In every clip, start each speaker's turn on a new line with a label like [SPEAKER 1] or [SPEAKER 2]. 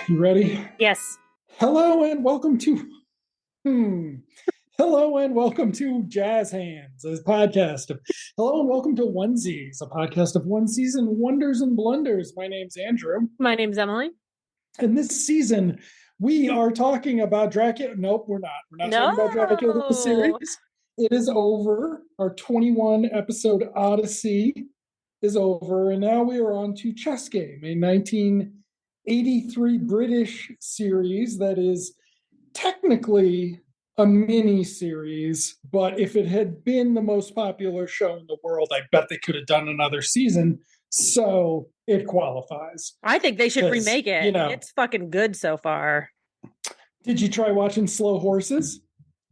[SPEAKER 1] You ready?
[SPEAKER 2] Yes.
[SPEAKER 1] Hello and welcome to Hello and welcome to Jazz Hands, a podcast of Hello and welcome to Onesies, a podcast of onesies and wonders and blunders. My name's Andrew.
[SPEAKER 2] My name's Emily.
[SPEAKER 1] And this season we are talking about Dracula. Nope, we're not. We're not talking about Dracula the series. It is over. Our 21 episode Odyssey is over, and now we are on to Chessgame, a 1983 British series that is technically a mini series, but if it had been the most popular show in the world, I bet they could have done another season. So it qualifies.
[SPEAKER 2] I think they should remake it. It's fucking good so far.
[SPEAKER 1] Did you try watching Slow Horses?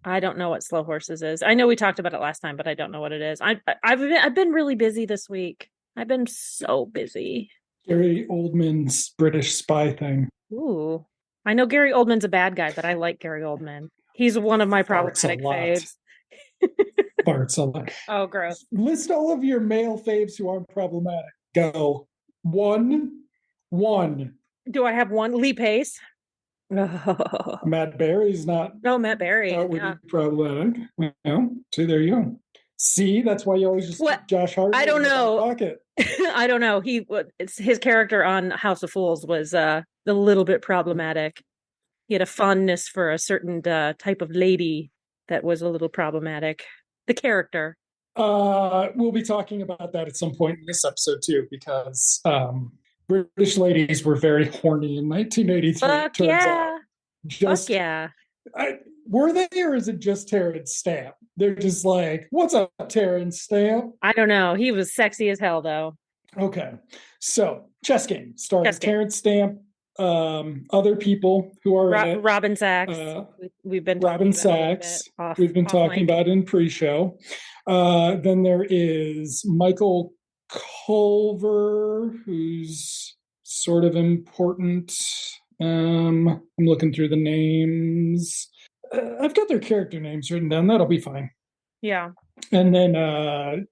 [SPEAKER 2] I don't know what Slow Horses is. I know we talked about it last time, but I don't know what it is. I've been really busy this week. I've been so busy.
[SPEAKER 1] Gary Oldman's British spy thing.
[SPEAKER 2] Ooh. I know Gary Oldman's a bad guy, but I like Gary Oldman. He's one of my problematic faves.
[SPEAKER 1] Farts a lot.
[SPEAKER 2] Oh, gross.
[SPEAKER 1] List all of your male faves who aren't problematic. Go. One.
[SPEAKER 2] Do I have one? Lee Pace?
[SPEAKER 1] Matt Berry's not.
[SPEAKER 2] No, Matt Berry.
[SPEAKER 1] Yeah. Problematic. Well, see, there you go. See, that's why you always just keep Josh Hart.
[SPEAKER 2] I don't know.
[SPEAKER 1] Pocket.
[SPEAKER 2] I don't know. His character on House of Fools was a little bit problematic. He had a fondness for a certain type of lady that was a little problematic. The character.
[SPEAKER 1] We'll be talking about that at some point in this episode too, because British ladies were very horny in 1983.
[SPEAKER 2] Fuck yeah. Fuck yeah.
[SPEAKER 1] Were they, or is it just Terence Stamp? They're just like, what's up, Terence Stamp?
[SPEAKER 2] I don't know. He was sexy as hell, though.
[SPEAKER 1] Okay. So, Chessgame starts Terence Stamp, other people who are in it.
[SPEAKER 2] Robin Sachs. We've been
[SPEAKER 1] Robin Sachs. We've been talking about in pre-show. Then there is Michael Culver, who's sort of important. I'm looking through the names. I've got their character names written down. That'll be fine.
[SPEAKER 2] Yeah.
[SPEAKER 1] And then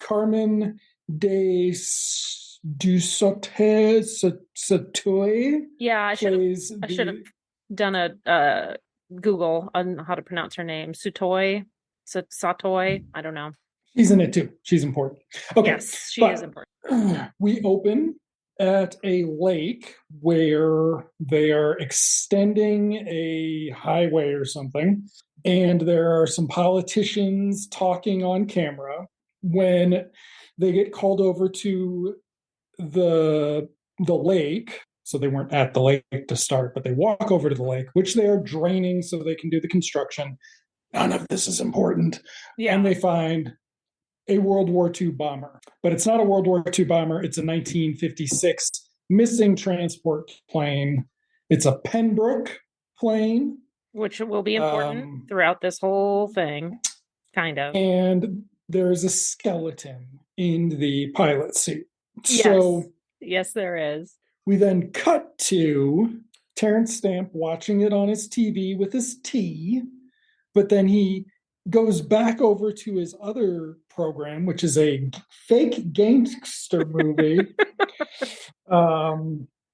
[SPEAKER 1] Carmen de Dusotoy.
[SPEAKER 2] Yeah, I should have done a Google on how to pronounce her name. Satoy. I don't know.
[SPEAKER 1] She's in it too. She's important. Okay.
[SPEAKER 2] Yes, she is important.
[SPEAKER 1] We open at a lake where they are extending a highway or something, and there are some politicians talking on camera. When they get called over to the lake, so they weren't at the lake to start, but they walk over to the lake, which they are draining so they can do the construction. None of this is important. Yeah. And they find a World War II bomber. But it's not a World War II bomber. It's a 1956 missing transport plane. It's a Pembroke plane.
[SPEAKER 2] Which will be important throughout this whole thing, kind of.
[SPEAKER 1] And there's a skeleton in the pilot seat.
[SPEAKER 2] Yes.
[SPEAKER 1] So,
[SPEAKER 2] yes, there is.
[SPEAKER 1] We then cut to Terence Stamp watching it on his TV with his tea, but then he goes back over to his other program, which is a fake gangster movie.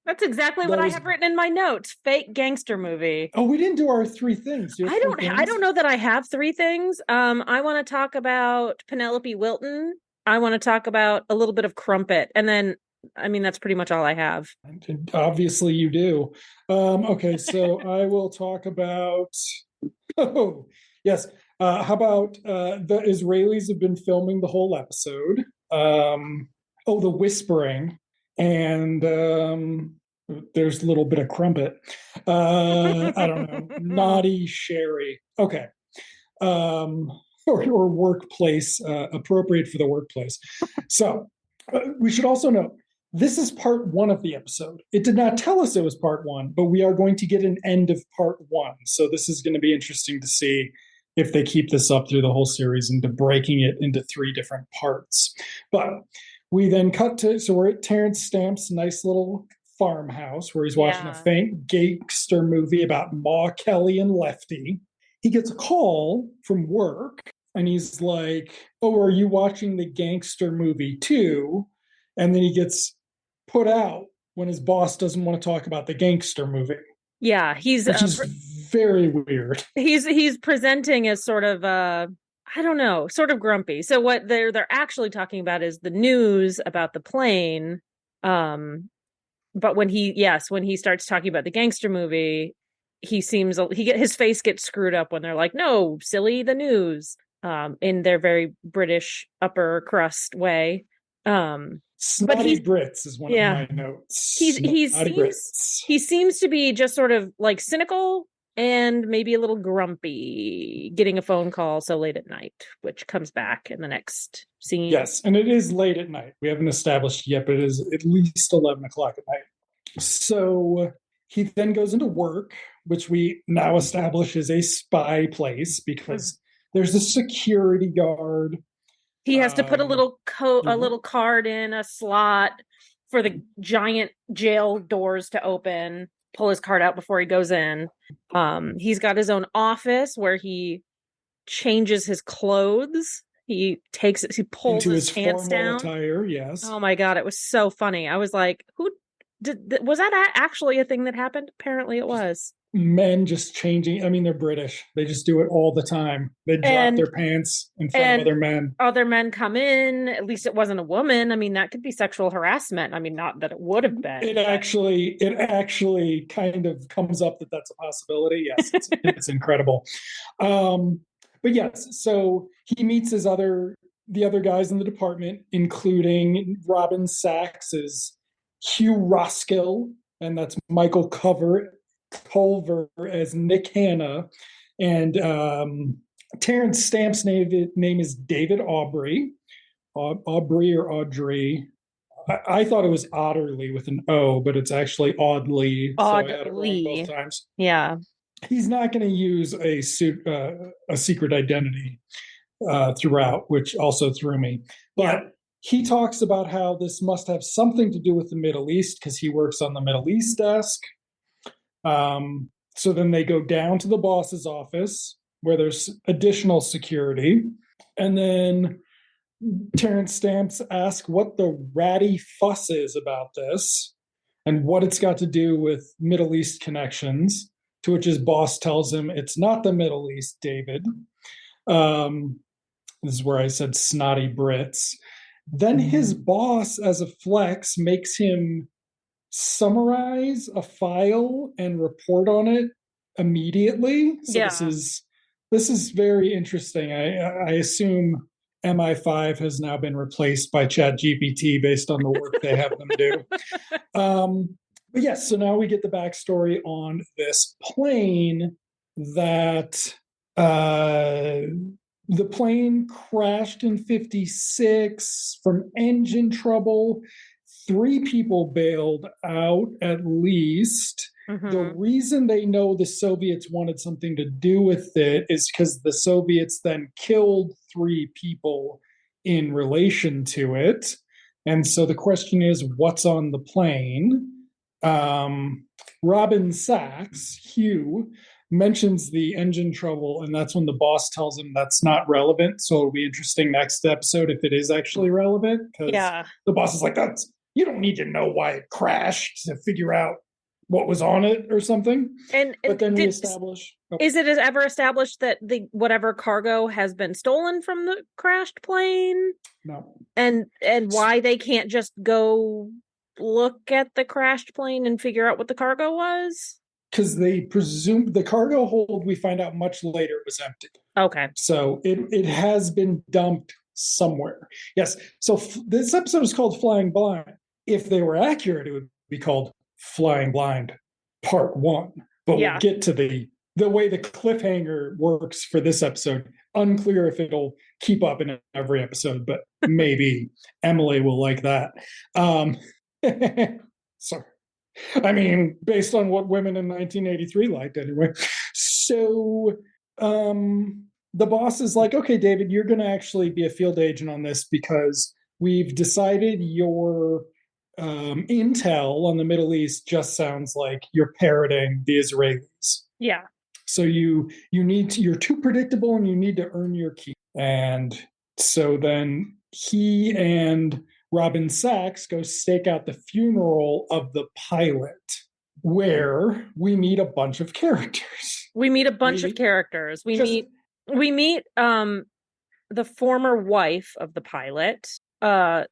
[SPEAKER 2] That's exactly what I have written in my notes. Fake gangster movie.
[SPEAKER 1] Oh, we didn't do our three things.
[SPEAKER 2] I don't know that I have three things. I want to talk about Penelope Wilton. I want to talk about a little bit of Crumpet. And then, I mean, that's pretty much all I have.
[SPEAKER 1] Obviously you do. Okay, so I will talk about... Oh, yes. How about the Israelis have been filming the whole episode? The whispering, and there's a little bit of Crumpet. I don't know, naughty Sherry. Okay, or workplace, appropriate for the workplace. So we should also note this is part one of the episode. It did not tell us it was part one, but we are going to get an end of part one. So this is going to be interesting to see if they keep this up through the whole series into breaking it into three different parts. But we then cut to, so we're at Terence Stamp's nice little farmhouse where he's watching a faint gangster movie about Ma Kelly and Lefty. He gets a call from work and he's like, oh, are you watching the gangster movie too? And then he gets put out when his boss doesn't want to talk about the gangster movie.
[SPEAKER 2] Yeah,
[SPEAKER 1] which is very weird.
[SPEAKER 2] he's presenting as sort of I don't know, sort of grumpy. So what they're actually talking about is the news about the plane. But when he starts talking about the gangster movie, his face gets screwed up when they're like, "No, silly, the news." In their very British upper crust way. But
[SPEAKER 1] Snotty Brits is one of
[SPEAKER 2] yeah,
[SPEAKER 1] my notes.
[SPEAKER 2] he
[SPEAKER 1] Snotty
[SPEAKER 2] seems
[SPEAKER 1] Brits.
[SPEAKER 2] he seems to be just sort of like cynical and maybe a little grumpy getting a phone call so late at night, which comes back in the next scene.
[SPEAKER 1] Yes, and it is late at night. We haven't established yet, but it is at least 11 o'clock at night. So he then goes into work, which we now establish is a spy place because there's a security guard.
[SPEAKER 2] He has to put a little card in a slot for the giant jail doors to open, pull his card out before he goes in. He's got his own office where he changes his clothes. He pulls
[SPEAKER 1] into
[SPEAKER 2] his
[SPEAKER 1] his
[SPEAKER 2] pants
[SPEAKER 1] formal
[SPEAKER 2] down.
[SPEAKER 1] attire. Yes.
[SPEAKER 2] Oh my God, it was so funny. I was like, was that actually a thing that happened? Apparently it was.
[SPEAKER 1] Men just changing. I mean, they're British. They just do it all the time. They drop their pants in front of other men.
[SPEAKER 2] Other men come in. At least it wasn't a woman. I mean, that could be sexual harassment. I mean, not that it would have been.
[SPEAKER 1] It actually kind of comes up that that's a possibility. Yes, it's incredible. But yes, so he meets the other guys in the department, including Robin Sachs as Hugh Roskill, and that's Michael Culver as Nick Hanna, and Terence Stamp's name is David Aubrey. Aubrey or Audrey. I thought it was Otterly with an O, but it's actually Audley. So I had it wrong both times.
[SPEAKER 2] Yeah.
[SPEAKER 1] He's not going to use a secret identity throughout, which also threw me. But he talks about how this must have something to do with the Middle East because he works on the Middle East desk. So then they go down to the boss's office where there's additional security. And then Terence Stamps asks what the ratty fuss is about this and what it's got to do with Middle East connections, to which his boss tells him it's not the Middle East, David. This is where I said snotty Brits. Then his boss, as a flex, makes him summarize a file and report on it immediately. So this is very interesting. I assume MI5 has now been replaced by ChatGPT based on the work they have them do. But yes, so now we get the backstory on this plane that the plane crashed in 56 from engine trouble. 3 people bailed out at least. Mm-hmm. The reason they know the Soviets wanted something to do with it is because the Soviets then killed 3 people in relation to it. And so the question is, what's on the plane? Robin Sachs, Hugh, mentions the engine trouble, and that's when the boss tells him that's not relevant. So it'll be interesting next episode if it is actually relevant, because the boss is like, you don't need to know why it crashed to figure out what was on it or something. But then we establish.
[SPEAKER 2] Is it ever established that whatever cargo has been stolen from the crashed plane?
[SPEAKER 1] No.
[SPEAKER 2] And why they can't just go look at the crashed plane and figure out what the cargo was?
[SPEAKER 1] Because they presume the cargo hold, we find out much later, was empty.
[SPEAKER 2] Okay.
[SPEAKER 1] So it has been dumped somewhere. Yes. So this episode is called Flying Blind. If they were accurate, it would be called Flying Blind Part 1. But we'll get to the way the cliffhanger works for this episode. Unclear if it'll keep up in every episode, but maybe Emily will like that. So, I mean, based on what women in 1983 liked anyway. So the boss is like, okay, David, you're going to actually be a field agent on this because we've decided your intel on the Middle East just sounds like you're parroting the Israelis.
[SPEAKER 2] Yeah.
[SPEAKER 1] So you're too predictable and you need to earn your keep. And so then he and Robin Sachs go stake out the funeral of the pilot where we meet a bunch of characters.
[SPEAKER 2] We meet a bunch of characters. We
[SPEAKER 1] just
[SPEAKER 2] meet the former wife of the pilot, her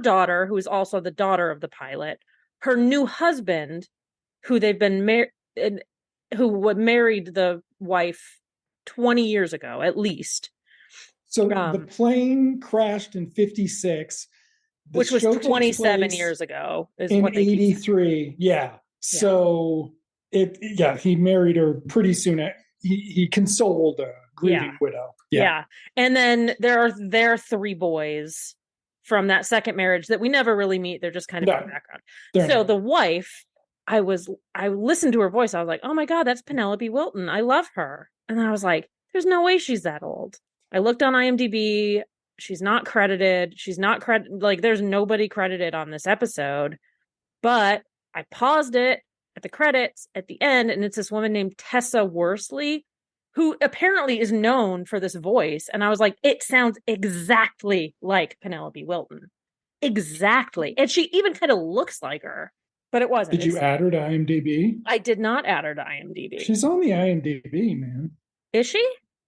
[SPEAKER 2] daughter, who is also the daughter of the pilot, her new husband, who they've been married, who married the wife 20 years ago, at least.
[SPEAKER 1] So the plane crashed in 56.
[SPEAKER 2] Which was 27 years ago, is
[SPEAKER 1] in
[SPEAKER 2] what they
[SPEAKER 1] 83. Yeah. So he married her pretty soon. He consoled a grieving widow.
[SPEAKER 2] Yeah. And then there are 3 boys from that second marriage that we never really meet. They're just kind of in the background. So the wife, I listened to her voice. I was like, oh my God, that's Penelope Wilton. I love her. And I was like, there's no way she's that old. I looked on IMDb. She's not credited. Like, there's nobody credited on this episode. But I paused it at the credits at the end, and it's this woman named Tessa Worsley, who apparently is known for this voice. And I was like, it sounds exactly like Penelope Wilton. Exactly. And she even kind of looks like her, but it wasn't.
[SPEAKER 1] Did you add her to IMDb?
[SPEAKER 2] I did not add her to IMDb.
[SPEAKER 1] She's on the IMDb, man.
[SPEAKER 2] Is she?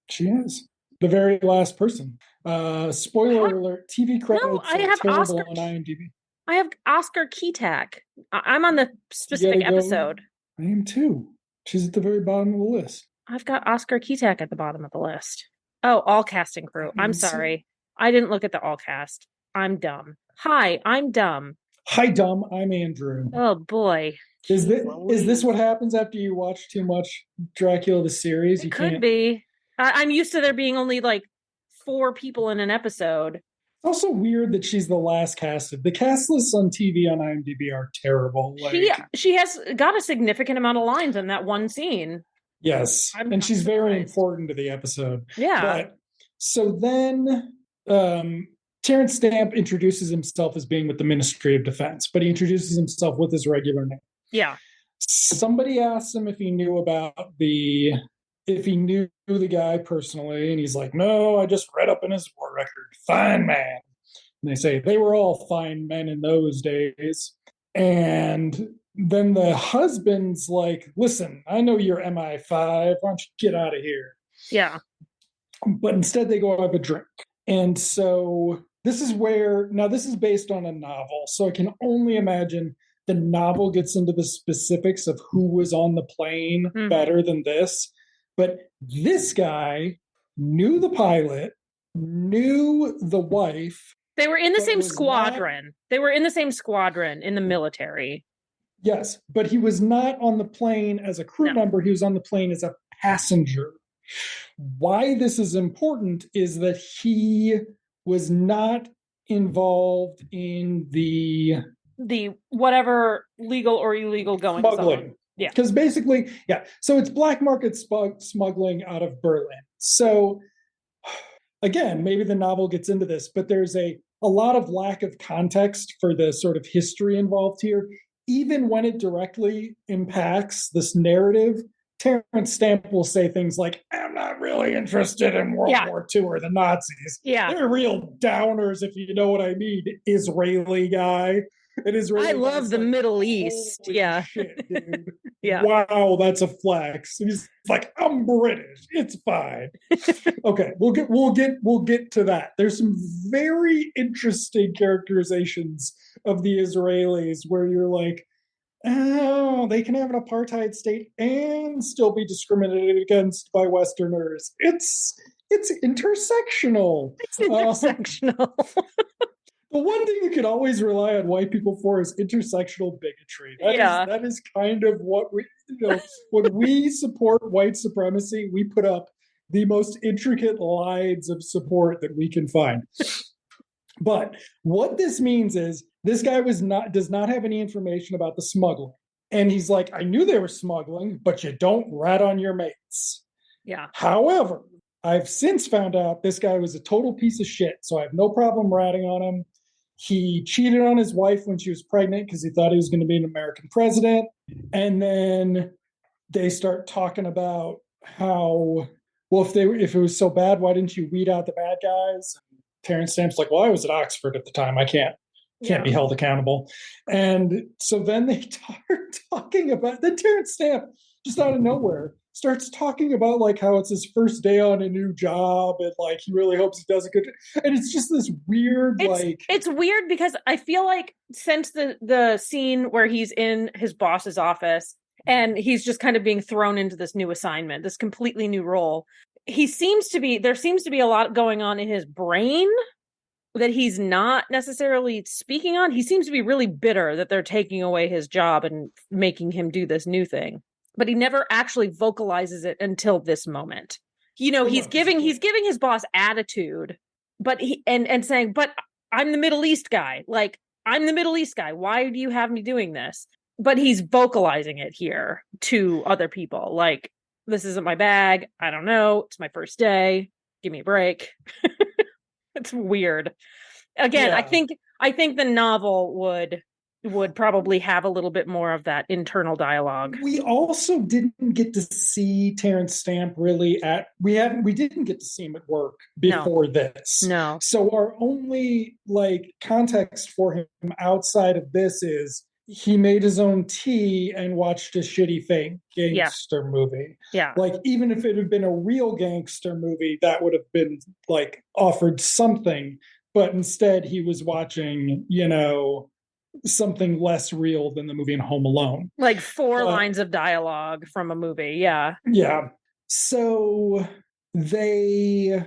[SPEAKER 1] She is. The very last person. Spoiler alert, TV credits are terrible on IMDb.
[SPEAKER 2] I have Oscar Keatak. I'm on the specific episode.
[SPEAKER 1] I am too. She's at the very bottom of the list.
[SPEAKER 2] I've got Oscar Keatak at the bottom of the list. Oh, all cast and crew. I'm sorry. I didn't look at the all cast. I'm dumb. Hi, I'm dumb.
[SPEAKER 1] Hi, dumb. I'm Andrew.
[SPEAKER 2] Oh, boy.
[SPEAKER 1] Is this what happens after you watch too much Dracula the series?
[SPEAKER 2] It could be. I'm used to there being only like 4 people in an episode.
[SPEAKER 1] It's also weird that she's the last casted. The cast lists on TV on IMDb are terrible.
[SPEAKER 2] She has got a significant amount of lines in that one scene.
[SPEAKER 1] Yes, and she's very important to the episode.
[SPEAKER 2] Yeah.
[SPEAKER 1] But so then Terence Stamp introduces himself as being with the Ministry of Defense, but he introduces himself with his regular name.
[SPEAKER 2] Yeah.
[SPEAKER 1] Somebody asked him if he knew the guy personally, and he's like, no, I just read up in his war record. Fine man. And they say they were all fine men in those days. And then the husband's like, listen, I know you're MI5. Why don't you get out of here?
[SPEAKER 2] Yeah.
[SPEAKER 1] But instead they go have a drink. And so this is based on a novel. So I can only imagine the novel gets into the specifics of who was on the plane better than this. But this guy knew the pilot, knew the wife.
[SPEAKER 2] They were in the same squadron. They were in the same squadron in the military.
[SPEAKER 1] Yes, but he was not on the plane as a crew member. He was on the plane as a passenger. Why this is important is that he was not involved in the
[SPEAKER 2] whatever legal or illegal going on.
[SPEAKER 1] Yeah. Because basically, so it's black market smuggling out of Berlin. So again, maybe the novel gets into this, but there's a lot of lack of context for the sort of history involved here. Even when it directly impacts this narrative, Terence Stamp will say things like, I'm not really interested in World War II or the Nazis.
[SPEAKER 2] Yeah.
[SPEAKER 1] They're real downers, if you know what I mean. Israeli guy.
[SPEAKER 2] I love the Middle East. Yeah.
[SPEAKER 1] Shit, dude.
[SPEAKER 2] Yeah.
[SPEAKER 1] Wow, that's a flex. And he's like, I'm British. It's fine. Okay, we'll get to that. There's some very interesting characterizations of the Israelis where you're like, oh, they can have an apartheid state and still be discriminated against by Westerners. It's intersectional.
[SPEAKER 2] It's intersectional.
[SPEAKER 1] The one thing you can always rely on white people for is intersectional bigotry. That is kind of what we, when we support white supremacy, we put up the most intricate lines of support that we can find. But what this means is this guy does not have any information about the smuggling. And he's like, I knew they were smuggling, but you don't rat on your mates.
[SPEAKER 2] Yeah.
[SPEAKER 1] However, I've since found out this guy was a total piece of shit, so I have no problem ratting on him. He cheated on his wife when she was pregnant because he thought he was going to be an American president. And then they start talking about how, well, if it was so bad, why didn't you weed out the bad guys? And Terence Stamp's like, well, I was at Oxford at the time. I can't can't be held accountable. And so then they start talking about, then Terence Stamp, just out of nowhere, starts talking about like how it's his first day on a new job and like he really hopes he does a good, and it's just this weird
[SPEAKER 2] it's weird because I feel like since the scene where he's in his boss's office and he's just kind of being thrown into this new assignment, this completely new role, there seems to be a lot going on in his brain that he's not necessarily speaking on. He seems to be really bitter that they're taking away his job and making him do this new thing, but he never actually vocalizes it until this moment. He's giving his boss attitude, but and saying, "But I'm the Middle East guy. Like, I'm the Middle East guy. Why do you have me doing this?" But he's vocalizing it here to other people, like, "This isn't my bag. I don't know. It's my first day. Give me a break." It's weird. Again, yeah. I think the novel would probably have a little bit more of that internal dialogue.
[SPEAKER 1] We also didn't get to see Terence Stamp really we didn't get to see him at work before this.
[SPEAKER 2] No.
[SPEAKER 1] So our only like context for him outside of this is he made his own tea and watched a shitty fake gangster movie.
[SPEAKER 2] Yeah.
[SPEAKER 1] Like, even if it had been a real gangster movie, that would have been like offered something. But instead he was watching, something less real than the movie in Home Alone.
[SPEAKER 2] Like 4 lines of dialogue from a movie. Yeah.
[SPEAKER 1] Yeah. So we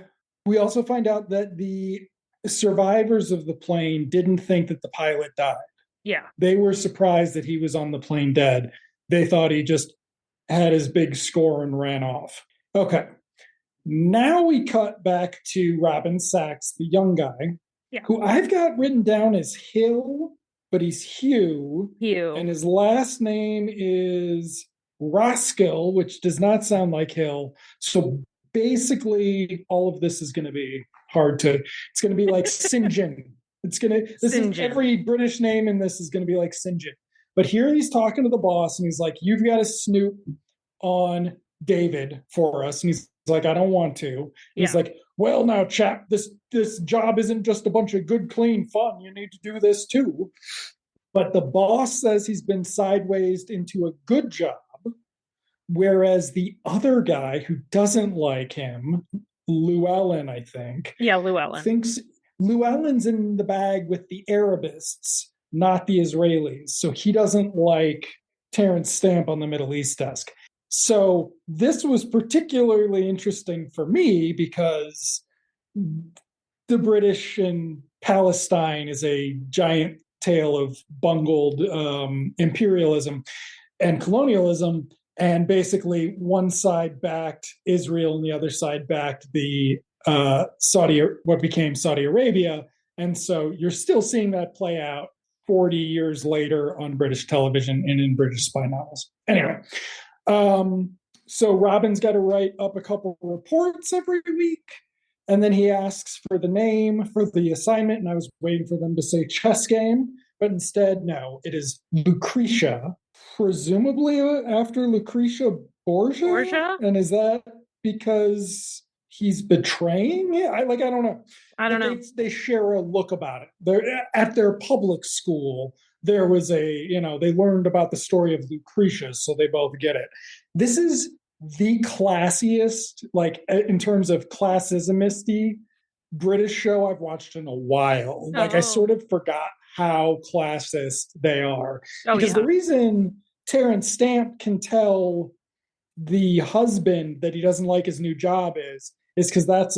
[SPEAKER 1] also find out that the survivors of the plane didn't think that the pilot died.
[SPEAKER 2] Yeah.
[SPEAKER 1] They were surprised that he was on the plane dead. They thought he just had his big score and ran off. Okay. Now we cut back to Robin Sachs, the young guy, who I've got written down as Hill, but he's Hugh. And his last name is Roskill, which does not sound like Hill. So basically, all of this is going to be it's going to be like St. John. Every British name in this is going to be like St. John. But here he's talking to the boss and he's like, "You've got to snoop on David for us." And he's like, "I don't want to." He's like, "Well, now, chap, this job isn't just a bunch of good, clean fun. You need to do this too." But the boss says he's been sideways into a good job, whereas the other guy who doesn't like him, Llewellyn, I think.
[SPEAKER 2] Yeah, Llewellyn.
[SPEAKER 1] Thinks Llewellyn's in the bag with the Arabists, not the Israelis. So he doesn't like Terence Stamp on the Middle East desk. So this was particularly interesting for me because the British and Palestine is a giant tale of bungled imperialism and colonialism. And basically one side backed Israel and the other side backed the what became Saudi Arabia. And so you're still seeing that play out 40 years later on British television and in British spy novels. Anyway, so Robin's got to write up a couple of reports every week. And then he asks for the name for the assignment. And I was waiting for them to say Chessgame, but instead, no, it is Lucretia, presumably after Lucretia Borgia. And is that because he's betraying it? I don't know.
[SPEAKER 2] I don't know.
[SPEAKER 1] They share a look about it. They're at their public school. There was they learned about the story of Lucretia, so they both get it. This is the classiest, like in terms of classismisty British show I've watched in a while. Like I sort of forgot how classist they are. Because the reason Terence Stamp can tell the husband that he doesn't like his new job is because that's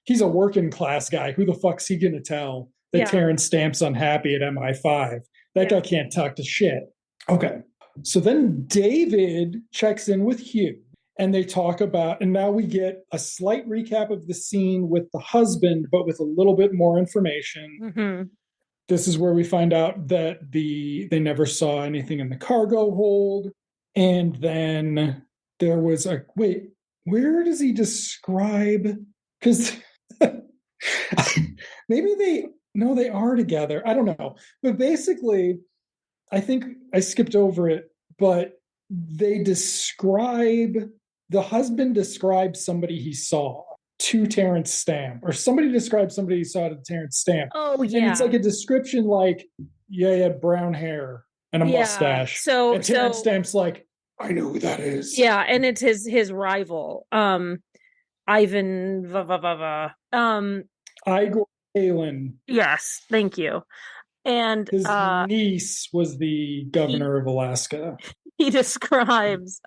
[SPEAKER 1] he's a working class guy. Who the fuck's he gonna tell that Terence Stamp's unhappy at MI5? That guy can't talk to shit. Okay. So then David checks in with Hugh and they talk about, and now we get a slight recap of the scene with the husband, but with a little bit more information.
[SPEAKER 2] Mm-hmm.
[SPEAKER 1] This is where we find out that they never saw anything in the cargo hold. And then there was where does he describe? Because maybe they are together. I don't know. But basically, I think I skipped over it, but the husband describes somebody he saw. to Terence Stamp, or somebody described somebody saw it to Terence Stamp.
[SPEAKER 2] Oh
[SPEAKER 1] And it's
[SPEAKER 2] yeah.
[SPEAKER 1] like a description like, yeah, he had brown hair and a
[SPEAKER 2] Yeah.
[SPEAKER 1] mustache.
[SPEAKER 2] So
[SPEAKER 1] And Terence
[SPEAKER 2] so
[SPEAKER 1] Stamp's like, I know who that is.
[SPEAKER 2] yeah, and it's his rival, Ivan
[SPEAKER 1] Igor Palin.
[SPEAKER 2] yes, thank you. And
[SPEAKER 1] His niece was the
[SPEAKER 2] he
[SPEAKER 1] governor of Alaska.
[SPEAKER 2] he describes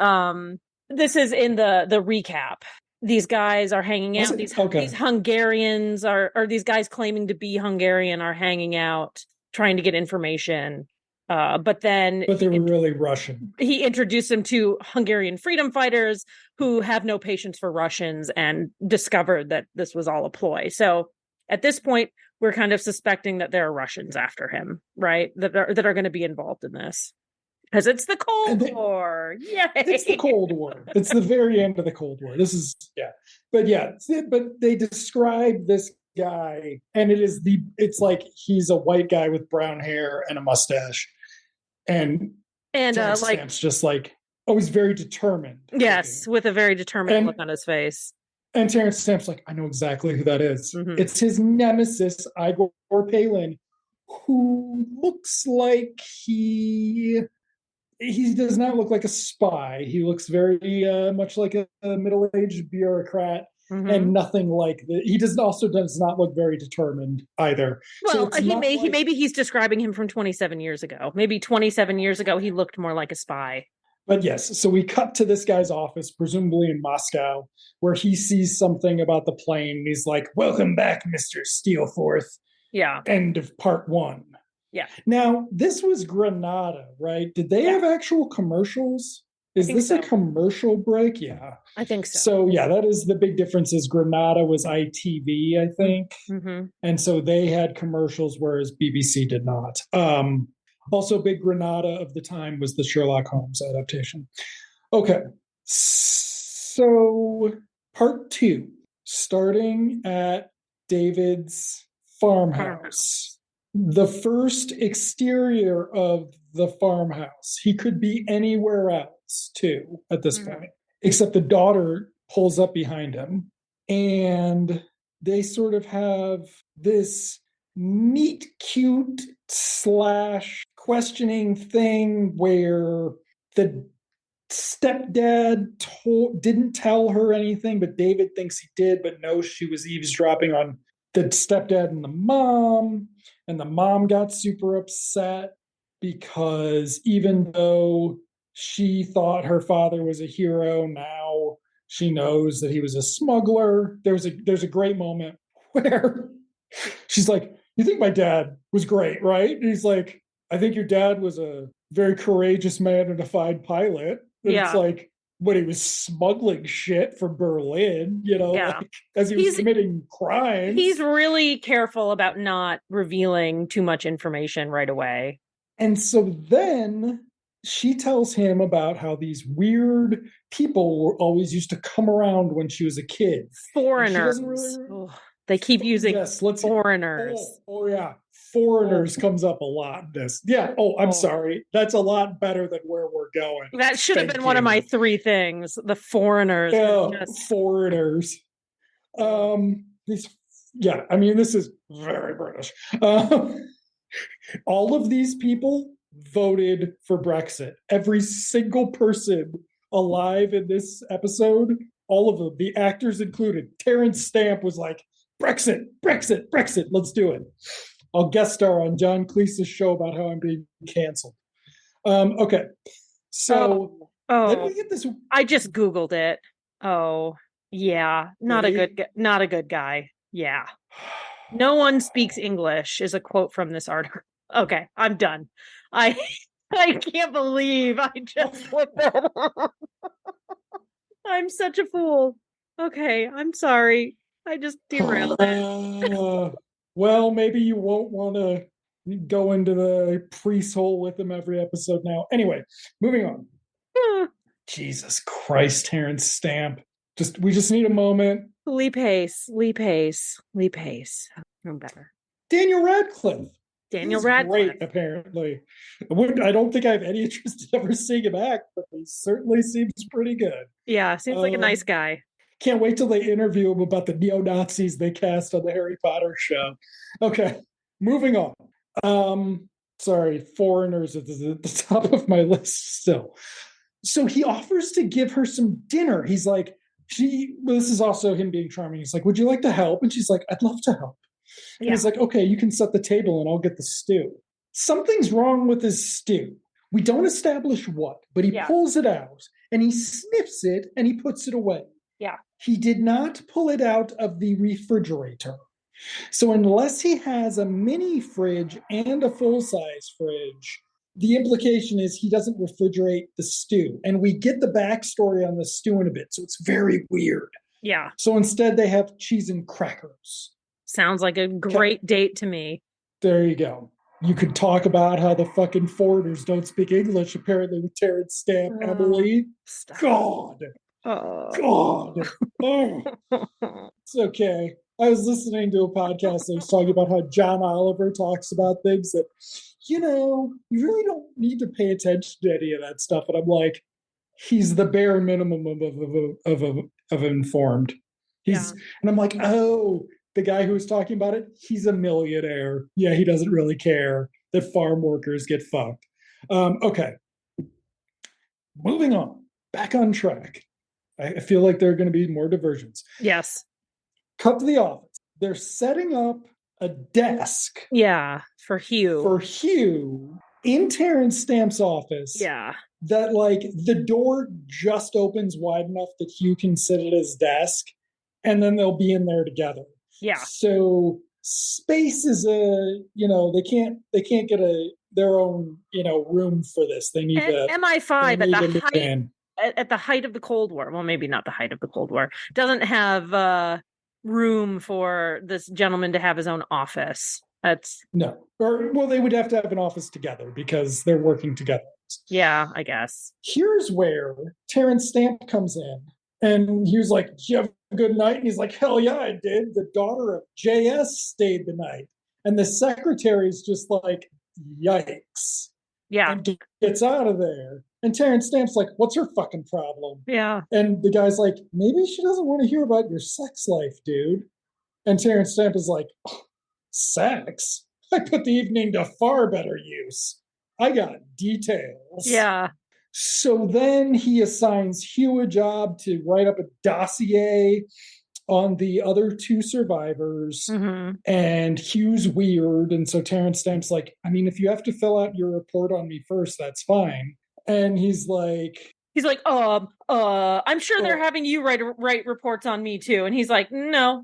[SPEAKER 2] this is in the recap. These guys are hanging
[SPEAKER 1] Was
[SPEAKER 2] out.
[SPEAKER 1] it?
[SPEAKER 2] These
[SPEAKER 1] Okay.
[SPEAKER 2] Hungarians are, or these guys claiming to be Hungarian are hanging out trying to get information. But then
[SPEAKER 1] But they were really Russian.
[SPEAKER 2] he introduced them to Hungarian freedom fighters who have no patience for Russians and discovered that this was all a ploy. So at this point, we're kind of suspecting that there are Russians after him, right? That are going to be involved in this. Because it's the Cold War. Yay!
[SPEAKER 1] It's the Cold War. It's the very end of the Cold War. This is, yeah. But yeah, but they describe this guy, and it's like he's a white guy with brown hair and a mustache. And Terence
[SPEAKER 2] like
[SPEAKER 1] Stamp's just like, oh, he's very determined.
[SPEAKER 2] yes, with a very determined look on his face.
[SPEAKER 1] And Terence Stamp's like, I know exactly who that is.
[SPEAKER 2] Mm-hmm.
[SPEAKER 1] It's his nemesis, Igor Palin, who looks like he does not look like a spy. He looks very much like a middle-aged bureaucrat, and nothing like that. He does not look very determined either.
[SPEAKER 2] Well, so maybe he's describing him from 27 years ago. Maybe 27 years ago he looked more like a spy.
[SPEAKER 1] But yes, so we cut to this guy's office, presumably in Moscow, where he sees something about the plane. And he's like, "Welcome back, Mr. Steelforth."
[SPEAKER 2] Yeah.
[SPEAKER 1] End of part 1.
[SPEAKER 2] Yeah.
[SPEAKER 1] Now, this was Granada, right? Did they have actual commercials? Is this a commercial break? Yeah.
[SPEAKER 2] I think so.
[SPEAKER 1] So, yeah, that is the big difference is Granada was ITV, I think.
[SPEAKER 2] Mm-hmm.
[SPEAKER 1] And so they had commercials, whereas BBC did not. Also, big Granada of the time was the Sherlock Holmes adaptation. Okay. So, part 2, starting at David's farmhouse. The first exterior of the farmhouse. He could be anywhere else too at this point, except the daughter pulls up behind him, and they sort of have this meet cute / questioning thing where the stepdad didn't tell her anything, but David thinks he did, but knows she was eavesdropping on the stepdad and the mom got super upset because even though she thought her father was a hero, now she knows that he was a smuggler. There's a great moment where she's like, "You think my dad was great, right?" And he's like, "I think your dad was a very courageous man and a fine pilot." And it's like, when he was smuggling shit from Berlin, like, as he was committing crimes.
[SPEAKER 2] He's really careful about not revealing too much information right away.
[SPEAKER 1] And so then she tells him about how these weird people were always used to come around when she was a kid.
[SPEAKER 2] Foreigners. They keep using foreigners.
[SPEAKER 1] Oh, yeah. Foreigners comes up a lot in this. Yeah. Oh, I'm sorry. That's a lot better than where we're going.
[SPEAKER 2] That should have been one of my 3 things. The foreigners.
[SPEAKER 1] Foreigners. I mean, this is very British. All of these people voted for Brexit. Every single person alive in this episode, all of them, the actors included. Terence Stamp was like, Brexit, Brexit, Brexit, let's do it. I'll guest star on John Cleese's show about how I'm being canceled. Okay. So then we get this.
[SPEAKER 2] I just Googled it. Oh, yeah. Not a good guy. Yeah. No one speaks English is a quote from this article. Okay, I'm done. I can't believe I just put that on. I'm such a fool. Okay, I'm sorry. I just derailed it.
[SPEAKER 1] Well, maybe you won't want to go into the priest hole with him every episode now. Anyway, moving on. Jesus Christ, Terence Stamp. We just need a moment.
[SPEAKER 2] Lee Pace. I'm better.
[SPEAKER 1] Daniel Radcliffe.
[SPEAKER 2] Great,
[SPEAKER 1] apparently. I don't think I have any interest in ever seeing him act, but he certainly seems pretty good.
[SPEAKER 2] Yeah, seems like a nice guy.
[SPEAKER 1] Can't wait till they interview him about the neo-Nazis they cast on the Harry Potter show. Okay, moving on. Sorry, foreigners at the top of my list still. So he offers to give her some dinner. He's like, this is also him being charming. He's like, would you like to help? And she's like, I'd love to help. And
[SPEAKER 2] Yeah.
[SPEAKER 1] he's like, okay, you can set the table and I'll get the stew. Something's wrong with his stew. We don't establish what, but he pulls it out and he sniffs it and he puts it away.
[SPEAKER 2] Yeah.
[SPEAKER 1] He did not pull it out of the refrigerator. So unless he has a mini fridge and a full-size fridge, the implication is he doesn't refrigerate the stew. And we get the backstory on the stew in a bit, so it's very weird.
[SPEAKER 2] Yeah.
[SPEAKER 1] So instead they have cheese and crackers.
[SPEAKER 2] Sounds like a great date to me.
[SPEAKER 1] There you go. You could talk about how the fucking foreigners don't speak English, apparently, with Terence Stamp, Emily.
[SPEAKER 2] Stop.
[SPEAKER 1] God. God. Oh. It's okay. I was listening to a podcast that was talking about how John Oliver talks about things that, you really don't need to pay attention to any of that stuff. And I'm like, he's the bare minimum of informed. And I'm like, oh, the guy who was talking about it, he's a millionaire. Yeah, he doesn't really care that farm workers get fucked. Okay. Moving on. Back on track. I feel like there are going to be more diversions.
[SPEAKER 2] Yes.
[SPEAKER 1] Cut to the office. They're setting up a desk.
[SPEAKER 2] Yeah, for Hugh.
[SPEAKER 1] In Terence Stamp's office.
[SPEAKER 2] Yeah.
[SPEAKER 1] That, like, the door just opens wide enough that Hugh can sit at his desk, and then they'll be in there together.
[SPEAKER 2] Yeah.
[SPEAKER 1] So space is they can't get their own room for this. They need
[SPEAKER 2] MI5 at the height of the Cold War. Well, maybe not the height of the Cold War. Doesn't have room for this gentleman to have his own office. That's
[SPEAKER 1] no. They would have to have an office together because they're working together.
[SPEAKER 2] Yeah, I guess.
[SPEAKER 1] Here's where Terence Stamp comes in. And he was like, did you have a good night? And he's like, hell yeah, I did. The daughter of JS stayed the night. And the secretary's just like, yikes.
[SPEAKER 2] Yeah.
[SPEAKER 1] And gets out of there. And Terence Stamp's like, what's her fucking problem?
[SPEAKER 2] Yeah.
[SPEAKER 1] And the guy's like, maybe she doesn't want to hear about your sex life, dude. And Terence Stamp is like, oh, sex? I put the evening to far better use. I got details.
[SPEAKER 2] Yeah.
[SPEAKER 1] So then he assigns Hugh a job to write up a dossier on the other two survivors.
[SPEAKER 2] Mm-hmm.
[SPEAKER 1] And Hugh's weird. And so Terence Stamp's like, I mean, if you have to fill out your report on me first, that's fine. And he's like,
[SPEAKER 2] I'm sure they're having you write reports on me too. And he's like, no.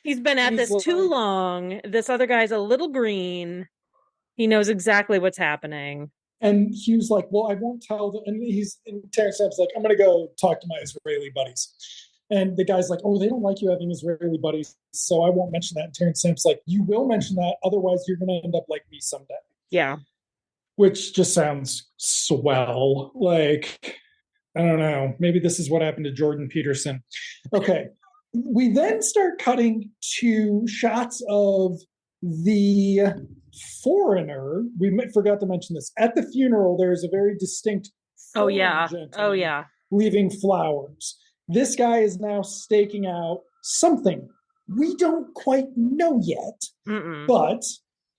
[SPEAKER 2] He's been at this too long. This other guy's a little green. He knows exactly what's happening.
[SPEAKER 1] And Hugh's like, well, I won't tell them. And Terence Stamp's like, I'm going to go talk to my Israeli buddies. And the guy's like, oh, they don't like you having Israeli buddies, so I won't mention that. And Terence Stamp's like, you will mention that, otherwise you're going to end up like me someday.
[SPEAKER 2] Yeah.
[SPEAKER 1] Which just sounds swell. Like, I don't know. Maybe this is what happened to Jordan Peterson. Okay. We then start cutting to shots of the foreigner. We forgot to mention this. At the funeral, there's a very distinct
[SPEAKER 2] gentleman
[SPEAKER 1] leaving flowers. This guy is now staking out something we don't quite know yet.
[SPEAKER 2] Mm-mm.
[SPEAKER 1] But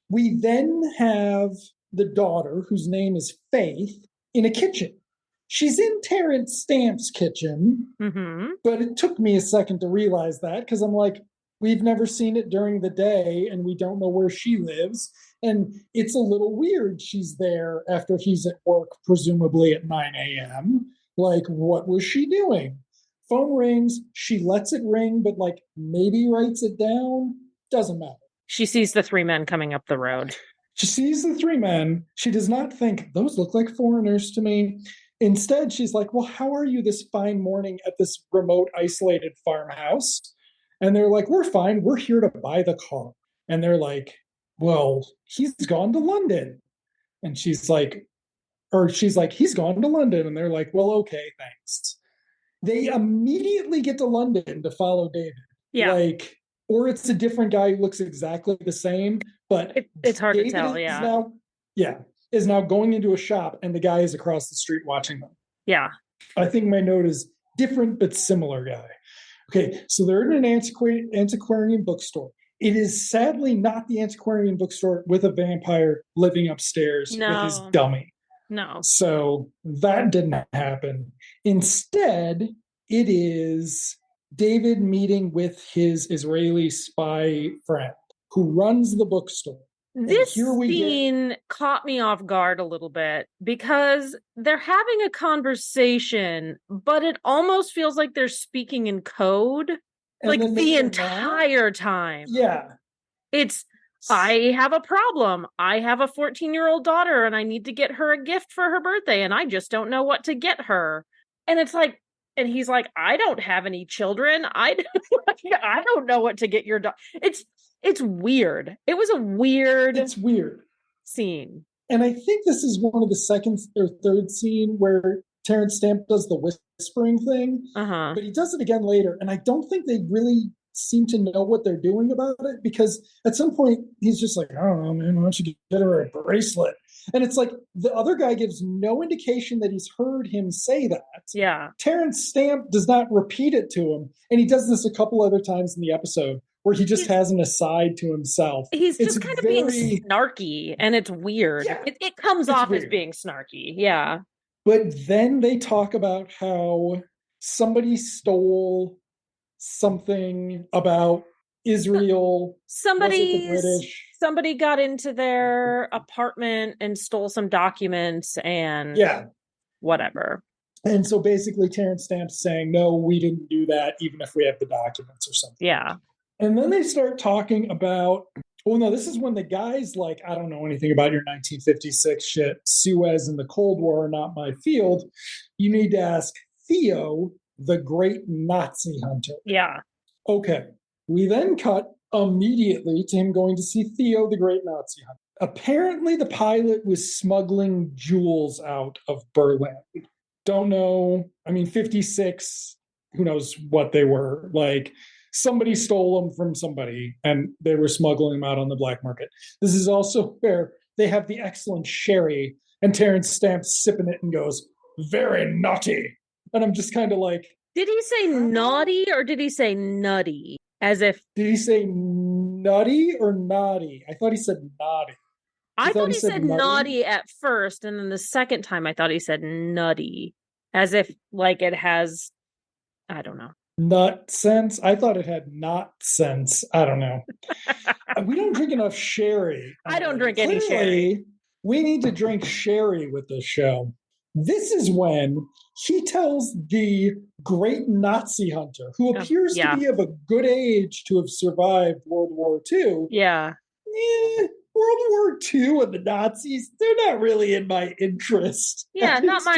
[SPEAKER 1] we then have the daughter, whose name is Faith, in a kitchen. She's in Terence Stamp's kitchen, but it took me a second to realize that, because I'm like, we've never seen it during the day, and we don't know where she lives. And it's a little weird she's there after he's at work, presumably at 9 a.m. Like, what was she doing? Phone rings, she lets it ring, but like maybe writes it down. Doesn't matter.
[SPEAKER 2] She sees the three men coming up the road.
[SPEAKER 1] She sees the three men. She does not think, those look like foreigners to me. Instead, she's like, well, how are you this fine morning at this remote, isolated farmhouse? And they're like, we're fine. We're here to buy the car. And they're like, well, he's gone to London. And she's like, he's gone to London. And they're like, well, okay, thanks. They immediately get to London to follow David.
[SPEAKER 2] Yeah.
[SPEAKER 1] Or it's a different guy who looks exactly the same, but
[SPEAKER 2] it's hard
[SPEAKER 1] David
[SPEAKER 2] to tell.
[SPEAKER 1] Is now going into a shop, and the guy is across the street watching them.
[SPEAKER 2] Yeah.
[SPEAKER 1] I think my note is different but similar guy. Okay, so they're in an antiquarian bookstore. It is sadly not the antiquarian bookstore with a vampire living upstairs with his
[SPEAKER 2] No,
[SPEAKER 1] dummy.
[SPEAKER 2] no.
[SPEAKER 1] So that didn't happen. Instead, it is David meeting with his Israeli spy friend who runs the bookstore.
[SPEAKER 2] This scene caught me off guard a little bit because they're having a conversation, but it almost feels like they're speaking in code, like the entire time.
[SPEAKER 1] Yeah.
[SPEAKER 2] It's, I have a problem. I have a 14-year-old daughter and I need to get her a gift for her birthday and I just don't know what to get her. And it's like, and he's like, I don't have any children. I don't know what to get your daughter. It's weird. It was a weird.
[SPEAKER 1] It's weird
[SPEAKER 2] scene.
[SPEAKER 1] And I think this is one of the second or third scene where Terence Stamp does the whispering thing, but he does it again later. And I don't think they really seem to know what they're doing about it, because at some point he's just like, I don't know, man, why don't you get her a bracelet? And it's like the other guy gives no indication that he's heard him say that.
[SPEAKER 2] Yeah.
[SPEAKER 1] Terence Stamp does not repeat it to him. And he does this a couple other times in the episode where he just has an aside to himself.
[SPEAKER 2] He's just kind of being snarky, and it's weird. Yeah, it comes off weird as being snarky. Yeah.
[SPEAKER 1] But then they talk about how somebody stole something about Israel.
[SPEAKER 2] Somebody got into their apartment and stole some documents and whatever.
[SPEAKER 1] And so basically Terence Stamp's saying, no, we didn't do that, even if we have the documents or something.
[SPEAKER 2] Yeah.
[SPEAKER 1] And then they start talking about, oh no, this is when the guy's like, I don't know anything about your 1956 shit. Suez and the Cold War are not my field. You need to ask Theo, the great Nazi hunter.
[SPEAKER 2] Yeah.
[SPEAKER 1] Okay. We then cut immediately to him going to see Theo, the great Nazi hunter. Apparently the pilot was smuggling jewels out of Berlin. Don't know. I mean, 56, who knows what they were. Like, somebody stole them from somebody and they were smuggling them out on the black market. This is also where they have the excellent sherry and Terence Stamp sipping it and goes, very naughty. And I'm just kind of like,
[SPEAKER 2] did he say naughty or did he say nutty? As if,
[SPEAKER 1] did he say nutty or naughty? I thought he said naughty.
[SPEAKER 2] I thought he said naughty at first, and then the second time I thought he said nutty, as if like it has, I don't know.
[SPEAKER 1] Nut sense. I thought it had not sense. I don't know. We don't drink enough sherry.
[SPEAKER 2] I don't drink any sherry.
[SPEAKER 1] We need to drink sherry with this show. This is when he tells the great Nazi hunter, who appears to be of a good age to have survived World War II.
[SPEAKER 2] Yeah.
[SPEAKER 1] World War II and the Nazis, they're not really in my interest.
[SPEAKER 2] Yeah, not my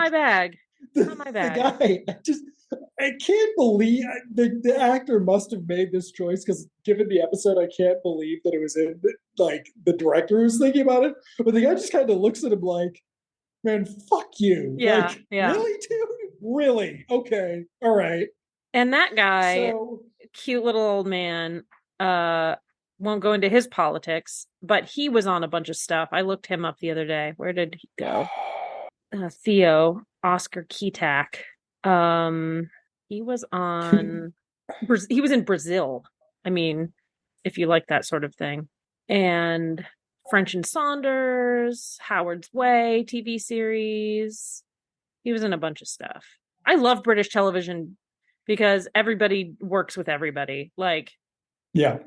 [SPEAKER 2] bag. Not my bag.
[SPEAKER 1] The guy, I can't believe the actor must have made this choice, because given the episode, I can't believe that it was in, like, the director was thinking about it. But the guy just kind of looks at him like, man, fuck you.
[SPEAKER 2] Yeah,
[SPEAKER 1] like, really, dude? Really? Okay. All right.
[SPEAKER 2] And that guy, cute little old man, won't go into his politics, but he was on a bunch of stuff. I looked him up the other day. Where did he go? Theo, Oscar Keatak. He was on, he was in Brazil. I mean, if you like that sort of thing. And French and Saunders, Howard's Way TV series. He was in a bunch of stuff. I love British television because everybody works with everybody. Like,
[SPEAKER 1] yeah.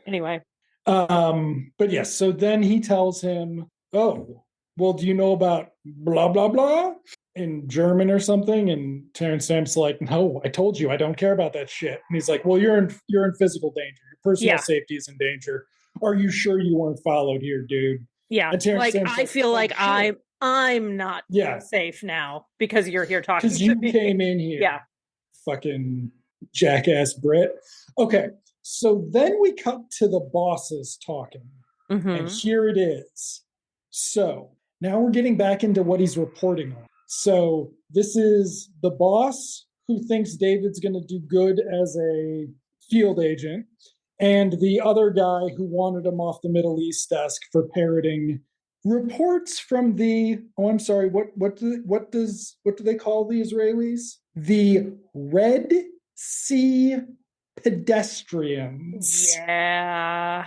[SPEAKER 2] Anyway.
[SPEAKER 1] But yes, so then he tells him, oh, well, do you know about blah, blah, blah in German or something? And Terence Stamp's like, no, I told you, I don't care about that shit. And he's like, well, you're in physical danger. Your personal safety is in danger. Are you sure you weren't followed here, dude?
[SPEAKER 2] Yeah. Like, I feel like I'm not safe now because you're here talking to me.
[SPEAKER 1] Because you came in here.
[SPEAKER 2] Yeah.
[SPEAKER 1] Fucking jackass Brit. Okay. So then we cut to the bosses talking. Mm-hmm. And here it is. So now we're getting back into what he's reporting on. So this is the boss who thinks David's going to do good as a field agent, and the other guy who wanted him off the Middle East desk for parroting reports from the I'm sorry, what do they call the Israelis? The Red Sea pedestrians.
[SPEAKER 2] Yeah.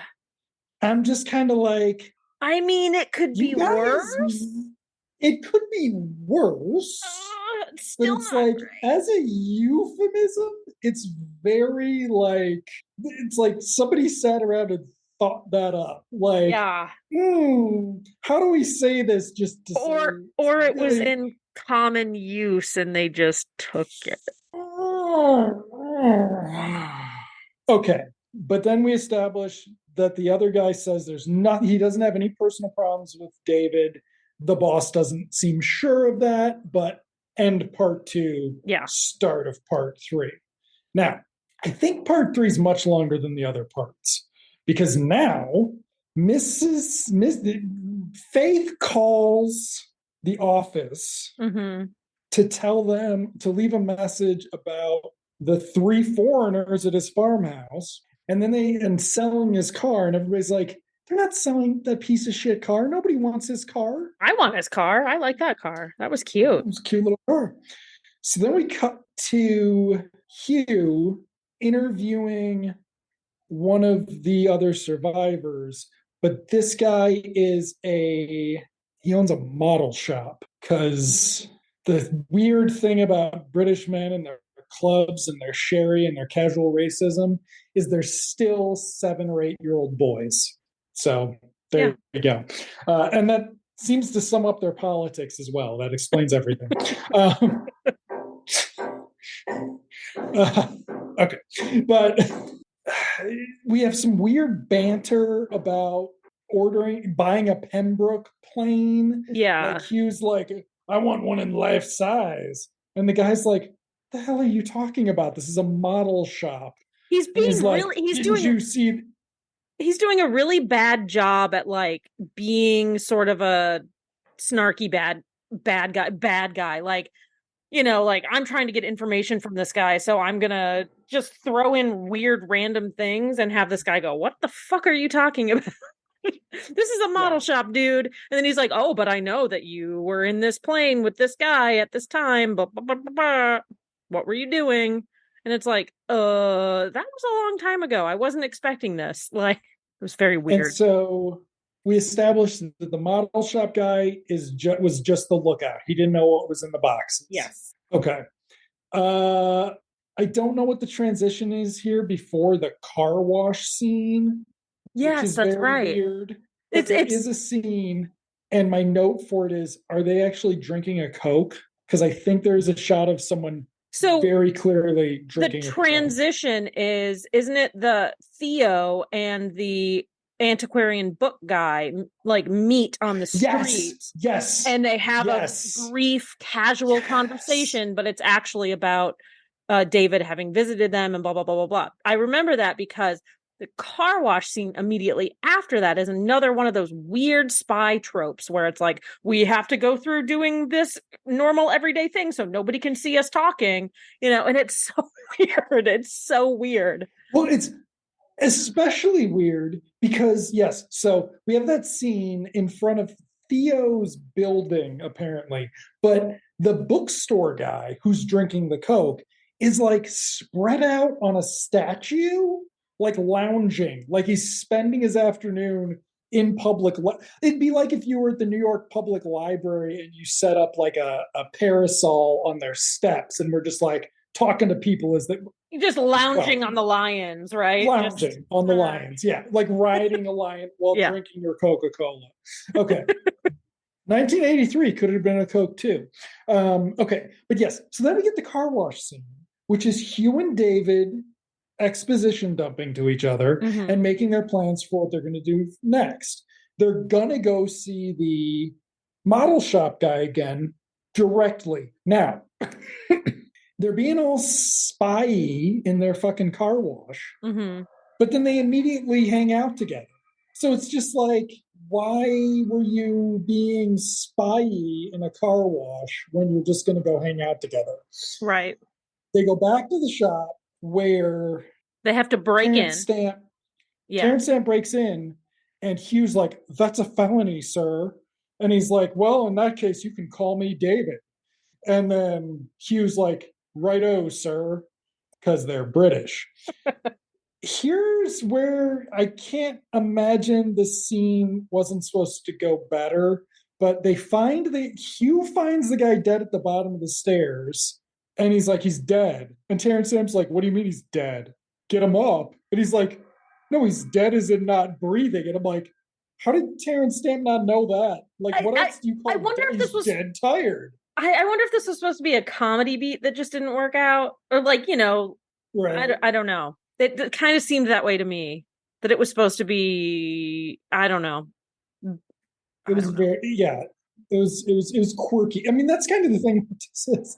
[SPEAKER 1] I'm just kind of like,
[SPEAKER 2] I mean, it could
[SPEAKER 1] you
[SPEAKER 2] be
[SPEAKER 1] guys,
[SPEAKER 2] worse.
[SPEAKER 1] it could be worse,
[SPEAKER 2] It's
[SPEAKER 1] but
[SPEAKER 2] still
[SPEAKER 1] it's
[SPEAKER 2] not
[SPEAKER 1] like,
[SPEAKER 2] great.
[SPEAKER 1] as a euphemism, it's very like, it's like somebody sat around and thought that up. Like,
[SPEAKER 2] Yeah.
[SPEAKER 1] how do we say this just to say it's
[SPEAKER 2] Or it was
[SPEAKER 1] really.
[SPEAKER 2] in common use and they just took it.
[SPEAKER 1] Okay. But then we establish that the other guy says there's not, he doesn't have any personal problems with David. The boss doesn't seem sure of that, but end part two,
[SPEAKER 2] Yeah.
[SPEAKER 1] start of part three. Now, I think part three is much longer than the other parts because now Miss Faith calls the office
[SPEAKER 2] Mm-hmm.
[SPEAKER 1] to tell them to leave a message about the three foreigners at his farmhouse, and then and selling his car, and everybody's like, they're not selling that piece of shit car. Nobody wants his car.
[SPEAKER 2] I want his car. I like that car. That was
[SPEAKER 1] It
[SPEAKER 2] cute.
[SPEAKER 1] was a cute little car. So then we cut to Hugh interviewing one of the other survivors, but this guy he owns a model shop because the weird thing about British men and their clubs and their sherry and their casual racism is they're still 7 or 8 year old boys. So
[SPEAKER 2] Yeah.
[SPEAKER 1] there you go. And that seems to sum up their politics as well. That explains everything. um, okay. But we have some weird banter about buying a Pembroke plane.
[SPEAKER 2] Yeah.
[SPEAKER 1] Like Hugh's like, I want one in life size. And the guy's like, the hell are you talking about? This is a model shop.
[SPEAKER 2] He's
[SPEAKER 1] And he's
[SPEAKER 2] being
[SPEAKER 1] like,
[SPEAKER 2] really he's
[SPEAKER 1] didn't
[SPEAKER 2] doing
[SPEAKER 1] you see?
[SPEAKER 2] he's doing a really bad job at like being sort of a snarky bad guy. Like, like I'm trying to get information from this guy, so I'm gonna just throw in weird random things and have this guy go, "What the fuck are you talking about?" This is a
[SPEAKER 1] Yeah.
[SPEAKER 2] model shop, dude. And then he's like, "Oh, but I know that you were in this plane with this guy at this time. But what were you doing?" And it's like, that was a long time ago. I wasn't expecting this. Like, it was very
[SPEAKER 1] And
[SPEAKER 2] weird.
[SPEAKER 1] so we established that the model shop guy was just the lookout. He didn't know what was in the boxes.
[SPEAKER 2] Yes.
[SPEAKER 1] Okay. Uh, I don't know what the transition is here before the car wash scene, which
[SPEAKER 2] Yes,
[SPEAKER 1] is
[SPEAKER 2] that's
[SPEAKER 1] very
[SPEAKER 2] right.
[SPEAKER 1] weird. But
[SPEAKER 2] It's
[SPEAKER 1] there
[SPEAKER 2] it's
[SPEAKER 1] is a scene, and my note for it is: are they actually drinking a Coke? Because I think there's a shot of someone
[SPEAKER 2] so
[SPEAKER 1] very clearly
[SPEAKER 2] the
[SPEAKER 1] drinking a Coke.
[SPEAKER 2] transition isn't it the Theo and the antiquarian book guy like meet on the
[SPEAKER 1] Yes,
[SPEAKER 2] street
[SPEAKER 1] yes,
[SPEAKER 2] and they have a
[SPEAKER 1] yes,
[SPEAKER 2] brief casual
[SPEAKER 1] yes.
[SPEAKER 2] conversation, but it's actually about David having visited them and blah blah blah blah blah. I remember that because the car wash scene immediately after that is another one of those weird spy tropes where it's like we have to go through doing this normal everyday thing so nobody can see us talking, and it's so weird. It's so weird.
[SPEAKER 1] Well, it's especially weird because, yes, so we have that scene in front of Theo's building, apparently, but the bookstore guy who's drinking the Coke is like spread out on a statue, like lounging, like he's spending his afternoon in public. It'd be like if you were at the New York Public Library and you set up like a parasol on their steps and we're just like talking to people as they,
[SPEAKER 2] Just
[SPEAKER 1] well,
[SPEAKER 2] lounging on the lions, right? Just
[SPEAKER 1] lounging on the lions. Yeah, like riding a lion while
[SPEAKER 2] yeah.
[SPEAKER 1] drinking your Coca-Cola. Okay. 1983 could have been a Coke too. Okay, but yes. So then we get the car wash scene, which is Hugh and David exposition dumping to each other
[SPEAKER 2] Mm-hmm.
[SPEAKER 1] and making their plans for what they're going to do next. They're going to go see the model shop guy again directly. Now, they're being all spy in their fucking car wash,
[SPEAKER 2] Mm-hmm.
[SPEAKER 1] but then they immediately hang out together. So it's just like, why were you being spy-y in a car wash when you're just going to go hang out together?
[SPEAKER 2] Right.
[SPEAKER 1] They go back to the shop where
[SPEAKER 2] They have to break
[SPEAKER 1] Terence
[SPEAKER 2] in.
[SPEAKER 1] Stamp
[SPEAKER 2] Yeah.
[SPEAKER 1] Terence Stamp breaks in, and Hugh's like, "That's a felony, sir." And he's like, well, in that case, you can call me David. And then Hugh's like, righto, sir, because they're British. Here's where I can't imagine the scene wasn't supposed to go better, but Hugh finds the guy dead at the bottom of the stairs, and he's like, he's dead. And Terrence Stamp's like, what do you mean he's dead? Get him up. And he's like, no, he's dead as in not breathing. And I'm like, how did Terrence Stamp not know that? Like, what else do you call
[SPEAKER 2] I wonder
[SPEAKER 1] dead?
[SPEAKER 2] if this
[SPEAKER 1] He's
[SPEAKER 2] was
[SPEAKER 1] dead tired.
[SPEAKER 2] I wonder if this was supposed to be a comedy beat that just didn't work out, or like,
[SPEAKER 1] Right.
[SPEAKER 2] I don't know. It kind of seemed that way to me, that it was supposed to be, I don't know.
[SPEAKER 1] It
[SPEAKER 2] I
[SPEAKER 1] was
[SPEAKER 2] don't know.
[SPEAKER 1] very, yeah, it was quirky. I mean, that's kind of the thing with this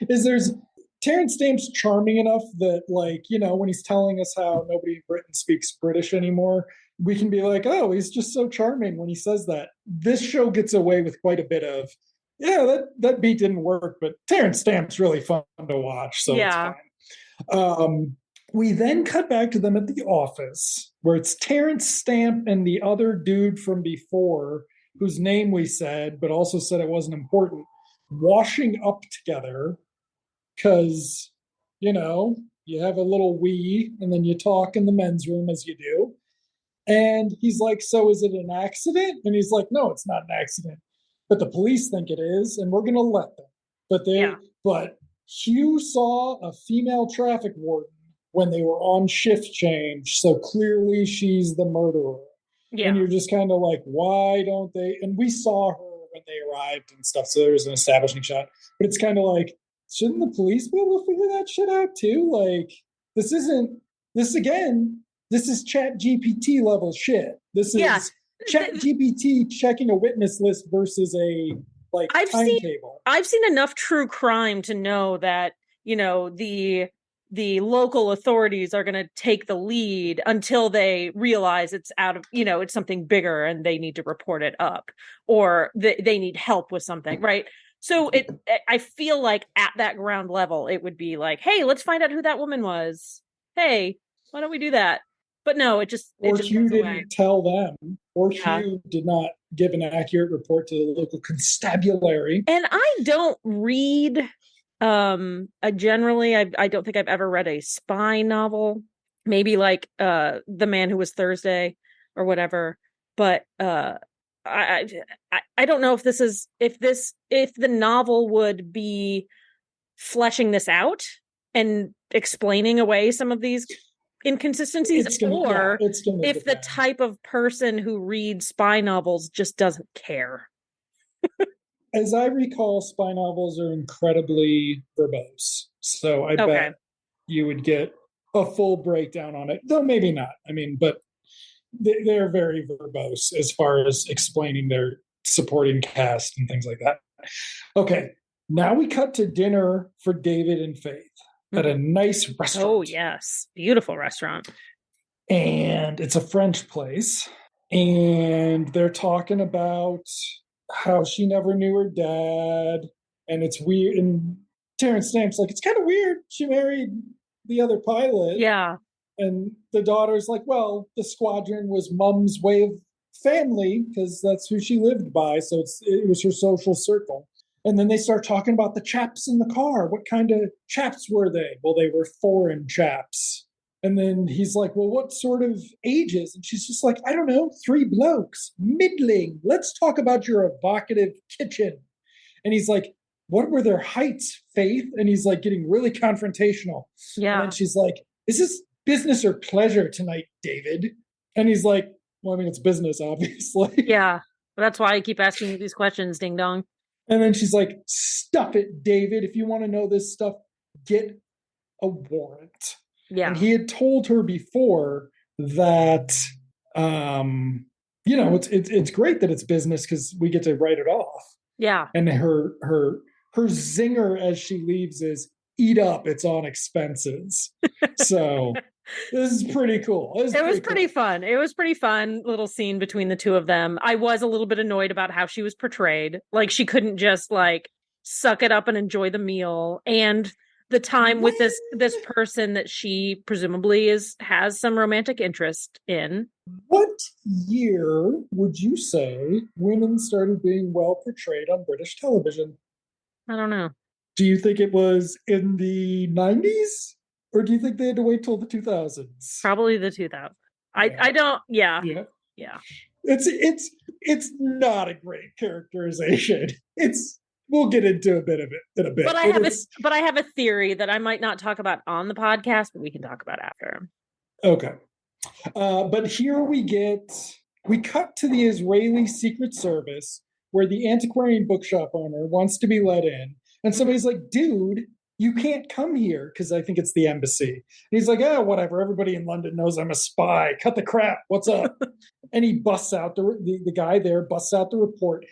[SPEAKER 1] is there's Terrence Stamp's charming enough that, like, when he's telling us how nobody in Britain speaks British anymore, we can be like, oh, he's just so charming when he says that. This show gets away with quite a bit of, yeah, that beat didn't work, but Terrence Stamp's really fun to watch, so it's
[SPEAKER 2] Yeah.
[SPEAKER 1] fine. We then cut back to them at the office where it's Terrence Stamp and the other dude from before, whose name we said, but also said it wasn't important, washing up together because, you have a little wee and then you talk in the men's room as you do. And he's like, so is it an accident? And he's like, no, it's not an accident. But the police think it is, and we're going to let them. But
[SPEAKER 2] Yeah.
[SPEAKER 1] Hugh saw a female traffic warden when they were on shift change. So clearly she's the murderer. And
[SPEAKER 2] Yeah.
[SPEAKER 1] you're just kind of like, why don't they? And we saw her when they arrived and stuff. So there's an establishing shot. But it's kind of like, shouldn't the police be able to figure that shit out too? Like, this isn't, this again, this is Chat GPT level shit. This
[SPEAKER 2] Yeah.
[SPEAKER 1] is Chat GPT checking a witness list versus a like
[SPEAKER 2] I've seen
[SPEAKER 1] timetable.
[SPEAKER 2] I've seen enough true crime to know that, the local authorities are going to take the lead until they realize it's out of, it's something bigger and they need to report it up, or they need help with something, right? So I feel like at that ground level, it would be like, hey, let's find out who that woman was. Hey, why don't we do that? But no, it
[SPEAKER 1] Or
[SPEAKER 2] just goes
[SPEAKER 1] Hugh
[SPEAKER 2] away.
[SPEAKER 1] didn't tell them, or
[SPEAKER 2] Yeah.
[SPEAKER 1] Hugh did not give an accurate report to the local constabulary.
[SPEAKER 2] And I don't read generally I don't think I've ever read a spy novel. Maybe like The Man Who Was Thursday or whatever. But I I don't know if if the novel would be fleshing this out and explaining away some of these inconsistencies, or
[SPEAKER 1] It's gonna
[SPEAKER 2] if the
[SPEAKER 1] depend.
[SPEAKER 2] type of person who reads spy novels just doesn't care.
[SPEAKER 1] As I recall, spy novels are incredibly verbose. So I
[SPEAKER 2] Okay.
[SPEAKER 1] bet you would get a full breakdown on it, though maybe not. I mean, but they're very verbose as far as explaining their supporting cast and things like that. Okay, now we cut to dinner for David and Faith at a nice restaurant.
[SPEAKER 2] Oh, yes. Beautiful restaurant.
[SPEAKER 1] And it's a French place. And they're talking about how she never knew her dad. And it's weird. And Terrence Stamp's like, it's kind of weird. She married the other pilot.
[SPEAKER 2] Yeah.
[SPEAKER 1] And the daughter's like, well, the squadron was mom's way of family because that's who she lived by. So it was her social circle. And then they start talking about the chaps in the car. What kind of chaps were they? Well, they were foreign chaps. And then he's like, well, what sort of ages? And she's just like, I don't know, three blokes, middling. Let's talk about your evocative kitchen. And he's like, what were their heights, Faith? And he's like getting really confrontational.
[SPEAKER 2] Yeah.
[SPEAKER 1] And then she's like, is this business or pleasure tonight, David? And he's like, well, I mean, it's business, obviously.
[SPEAKER 2] Yeah. That's why I keep asking you these questions, ding dong.
[SPEAKER 1] And then she's like, stuff it, David. If you want to know this stuff, get a warrant.
[SPEAKER 2] Yeah.
[SPEAKER 1] And he had told her before that, it's great that it's business because we get to write it off.
[SPEAKER 2] Yeah.
[SPEAKER 1] And her zinger as she leaves is, eat up, it's on expenses. So this is pretty cool.
[SPEAKER 2] It was pretty fun. It was pretty fun little scene between the two of them. I was a little bit annoyed about how she was portrayed. Like she couldn't just like suck it up and enjoy the meal and the time with
[SPEAKER 1] When
[SPEAKER 2] this person that she presumably has some romantic interest in.
[SPEAKER 1] What year would you say women started being well portrayed on British television?
[SPEAKER 2] I don't know.
[SPEAKER 1] Do you think it was in the 90s? Or do you think they had to wait till the 2000s?
[SPEAKER 2] Probably the 2000s.
[SPEAKER 1] Yeah.
[SPEAKER 2] I don't. Yeah.
[SPEAKER 1] Yeah.
[SPEAKER 2] Yeah.
[SPEAKER 1] It's not a great characterization. It's we'll get into a bit of it in a bit.
[SPEAKER 2] But I have a theory that I might not talk about on the podcast, but we can talk about after.
[SPEAKER 1] Okay. But here we cut to the Israeli Secret Service where the antiquarian bookshop owner wants to be let in. And somebody's like, dude, you can't come here because I think it's the embassy. And he's like, oh, whatever. Everybody in London knows I'm a spy. Cut the crap. What's up? And he busts out, the guy there busts out the report.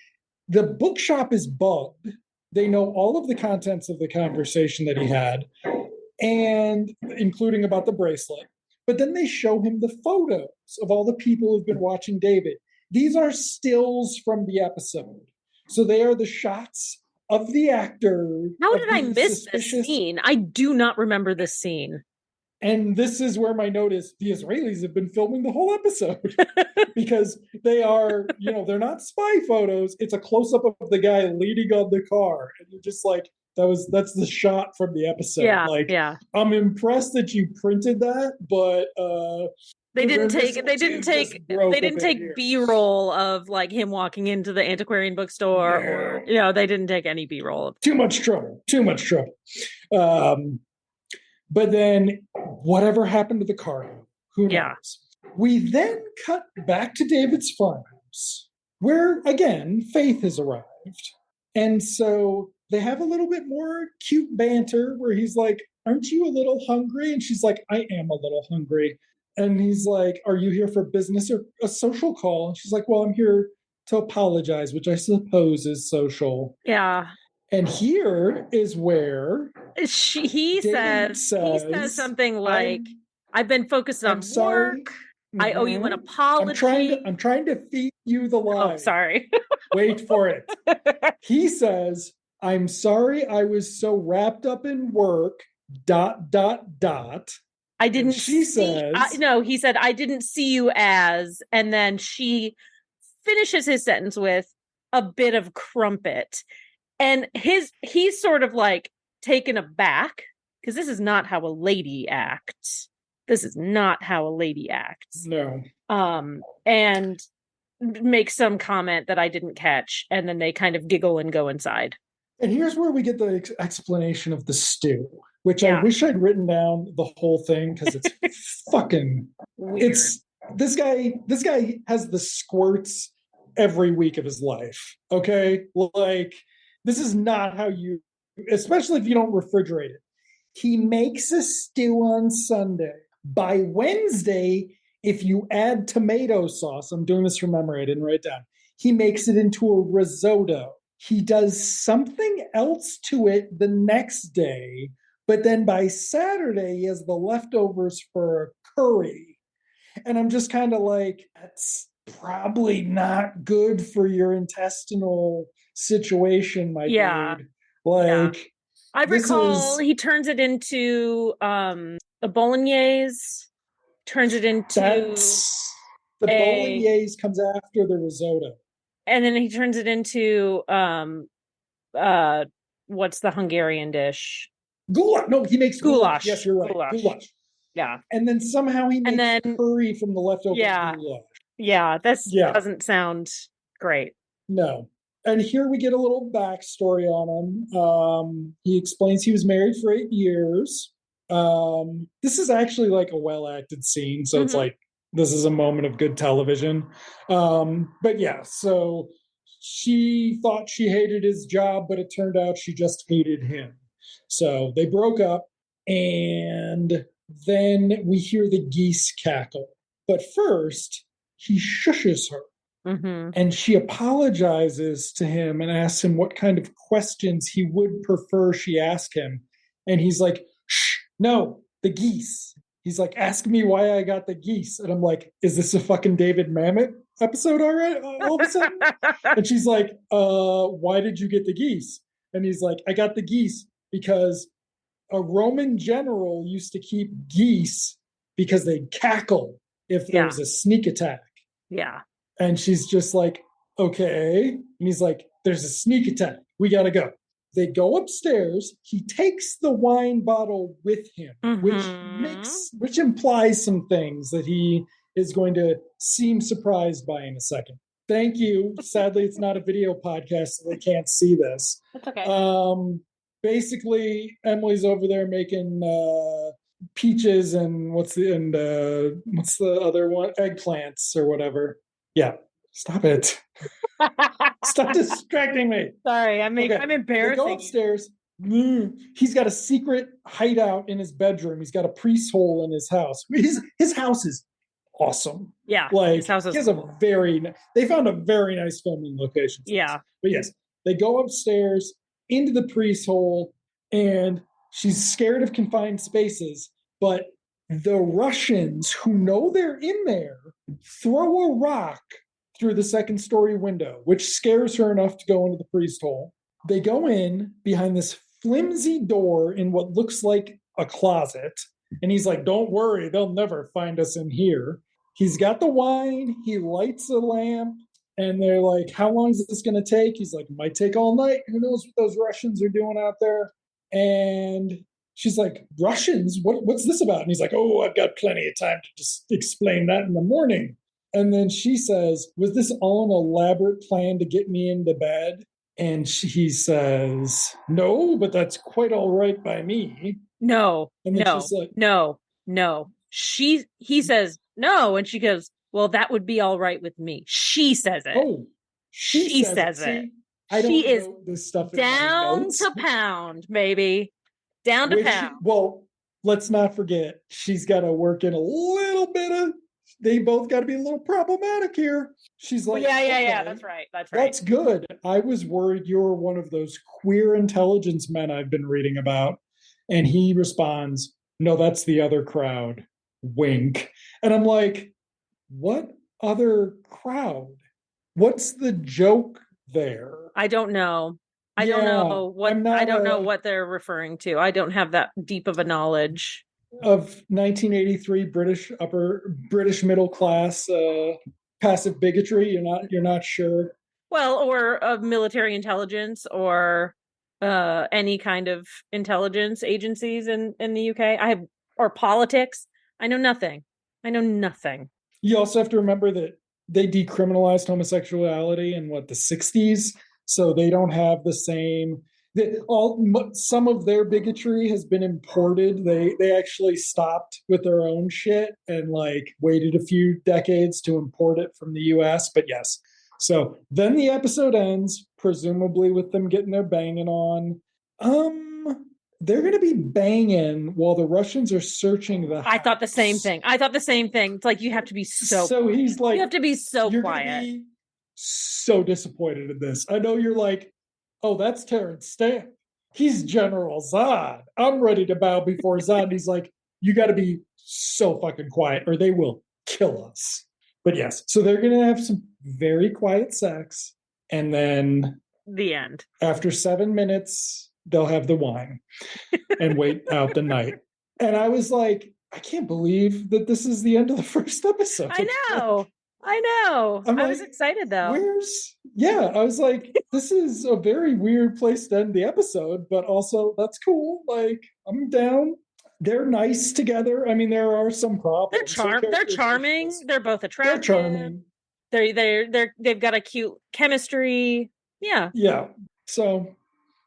[SPEAKER 1] The bookshop is bugged. They know all of the contents of the conversation that he had, and including about the bracelet. But then they show him the photos of all the people who've been watching David. These are stills from the episode. So they are the shots of the actor.
[SPEAKER 2] How did I miss this scene? I do not remember this scene.
[SPEAKER 1] And this is where my note is the Israelis have been filming the whole episode because they are, they're not spy photos. It's a close up of the guy leading on the car. And you're just like, that's the shot from the episode.
[SPEAKER 2] Yeah.
[SPEAKER 1] I'm impressed that you printed that, but
[SPEAKER 2] they didn't take B-roll of like him walking into the antiquarian bookstore or they didn't take any B-roll.
[SPEAKER 1] Too much trouble. But then whatever happened to the cargo, who knows?
[SPEAKER 2] Yeah.
[SPEAKER 1] We then cut back to David's farmhouse where again Faith has arrived. And so they have a little bit more cute banter where he's like, aren't you a little hungry? And she's like, I am a little hungry. And he's like, are you here for business or a social call? And she's like, well, I'm here to apologize, which I suppose is social.
[SPEAKER 2] Yeah.
[SPEAKER 1] And here is where
[SPEAKER 2] he says something like, I've been focused on work. Mm-hmm. I owe you an apology.
[SPEAKER 1] I'm trying to feed you the lie.
[SPEAKER 2] Oh, sorry.
[SPEAKER 1] Wait for it. He says, I'm sorry I was so wrapped up in work, ...
[SPEAKER 2] I didn't
[SPEAKER 1] he said,
[SPEAKER 2] I didn't see you as, and then she finishes his sentence with a bit of crumpet. And he's sort of like taken aback because this is not how a lady acts.
[SPEAKER 1] No.
[SPEAKER 2] And make some comment that I didn't catch, and then they kind of giggle and go inside.
[SPEAKER 1] And here's where we get the explanation of the stew, which I wish I'd written down the whole thing because it's fucking weird. This guy has the squirts every week of his life. Okay, like this is not how you, especially if you don't refrigerate it. He makes a stew on Sunday. By Wednesday, if you add tomato sauce, I'm doing this from memory, I didn't write it down. He makes it into a risotto. He does something else to it the next day, but then by Saturday, he has the leftovers for a curry. And I'm just kind of like, that's probably not good for your intestinal situation, my dude. Like,
[SPEAKER 2] I recall he turns it into a bolognese, turns it into
[SPEAKER 1] the bolognese comes after the risotto.
[SPEAKER 2] And then he turns it into what's the Hungarian dish?
[SPEAKER 1] Goulash. No, he makes
[SPEAKER 2] goulash.
[SPEAKER 1] Yes, you're right. Goulash.
[SPEAKER 2] Yeah.
[SPEAKER 1] And then somehow he makes curry from the leftover goulash.
[SPEAKER 2] Yeah, doesn't sound great.
[SPEAKER 1] No. And here we get a little backstory on him. He explains he was married for 8 years. This is actually like a well-acted scene, so it's like this is a moment of good television. But yeah, so she thought she hated his job, but it turned out she just hated him. So they broke up, and then we hear the geese cackle. But first, he shushes her.
[SPEAKER 2] Mm-hmm.
[SPEAKER 1] And she apologizes to him and asks him what kind of questions he would prefer she ask him. And he's like, shh, no, the geese. He's like, ask me why I got the geese. And I'm like, is this a fucking David Mamet episode already? All of a sudden? And she's like, why did you get the geese? And he's like, I got the geese because a Roman general used to keep geese because they'd cackle if there was a sneak attack.
[SPEAKER 2] Yeah.
[SPEAKER 1] And she's just like, okay. And he's like, there's a sneak attack. We got to go. They go upstairs. He takes the wine bottle with him, which implies some things that he is going to seem surprised by in a second. Thank you. Sadly, it's not a video podcast, so they can't see this.
[SPEAKER 2] That's okay.
[SPEAKER 1] Basically, Emily's over there making peaches and what's the other one? Eggplants or whatever. Yeah. Stop it. Stop distracting me.
[SPEAKER 2] Sorry, I'm embarrassing.
[SPEAKER 1] They go upstairs. He's got a secret hideout in his bedroom. He's got a priest hole in his house. His house is awesome.
[SPEAKER 2] Yeah,
[SPEAKER 1] like
[SPEAKER 2] his house is
[SPEAKER 1] he has
[SPEAKER 2] cool.
[SPEAKER 1] They found a very nice filming location.
[SPEAKER 2] Yeah,
[SPEAKER 1] but yes, they go upstairs into the priest hole, and she's scared of confined spaces. But the Russians, who know they're in there, throw a rock through the second story window, which scares her enough to go into the priest hole. They go in behind this flimsy door in what looks like a closet. And he's like, don't worry, they'll never find us in here. He's got the wine. He lights a lamp. And they're like, how long is this going to take? He's like, it might take all night. Who knows what those Russians are doing out there? And she's like, Russians? What's this about? And he's like, oh, I've got plenty of time to just explain that in the morning. And then she says, was this all an elaborate plan to get me into bed? And he says, no, but that's quite all right by me.
[SPEAKER 2] No,
[SPEAKER 1] and then she's like,
[SPEAKER 2] no. He says, no. And she goes, well, that would be all right with me. She says it.
[SPEAKER 1] Oh, she says it.
[SPEAKER 2] See,
[SPEAKER 1] I don't
[SPEAKER 2] she
[SPEAKER 1] know this stuff
[SPEAKER 2] down to pound, baby. Down to pound.
[SPEAKER 1] Well, let's not forget, she's got to work in a little bit of, they both got to be a little problematic here. She's like,
[SPEAKER 2] yeah, that's right.
[SPEAKER 1] That's good. I was worried you were one of those queer intelligence men I've been reading about. And he responds, no, that's the other crowd. Wink. And I'm like, what other crowd? What's the joke there?
[SPEAKER 2] I don't know. I don't know what they're referring to. I don't have that deep of a knowledge
[SPEAKER 1] of 1983 British middle class passive bigotry. You're not sure.
[SPEAKER 2] Well, or of military intelligence or any kind of intelligence agencies in the UK. Or politics. I know nothing. You
[SPEAKER 1] also have to remember that they decriminalized homosexuality in the 60s, so they don't have the same. Some of their bigotry has been imported. They actually stopped with their own shit and waited a few decades to import it from the US. But yes, so then the episode ends, presumably with them getting their banging on. They're going to be banging while the Russians are searching the house.
[SPEAKER 2] I thought the same thing. It's like, you have to be so
[SPEAKER 1] he's like,
[SPEAKER 2] you have to be so
[SPEAKER 1] you're
[SPEAKER 2] quiet.
[SPEAKER 1] Gonna be so disappointed in this. I know you're like, oh, that's Terence Stamp. He's General Zod. I'm ready to bow before Zod. And he's like, you got to be so fucking quiet or they will kill us. But yes, so they're going to have some very quiet sex. And then
[SPEAKER 2] the end.
[SPEAKER 1] After 7 minutes, they'll have the wine and wait out the night. And I was like, I can't believe that this is the end of the first episode.
[SPEAKER 2] I know. I was excited though.
[SPEAKER 1] I was like, this is a very weird place to end the episode, but also that's cool. I'm down. They're nice together. I mean, there are some problems.
[SPEAKER 2] They're charming. They're both attractive.
[SPEAKER 1] They're charming.
[SPEAKER 2] They've got a cute chemistry. Yeah.
[SPEAKER 1] Yeah. So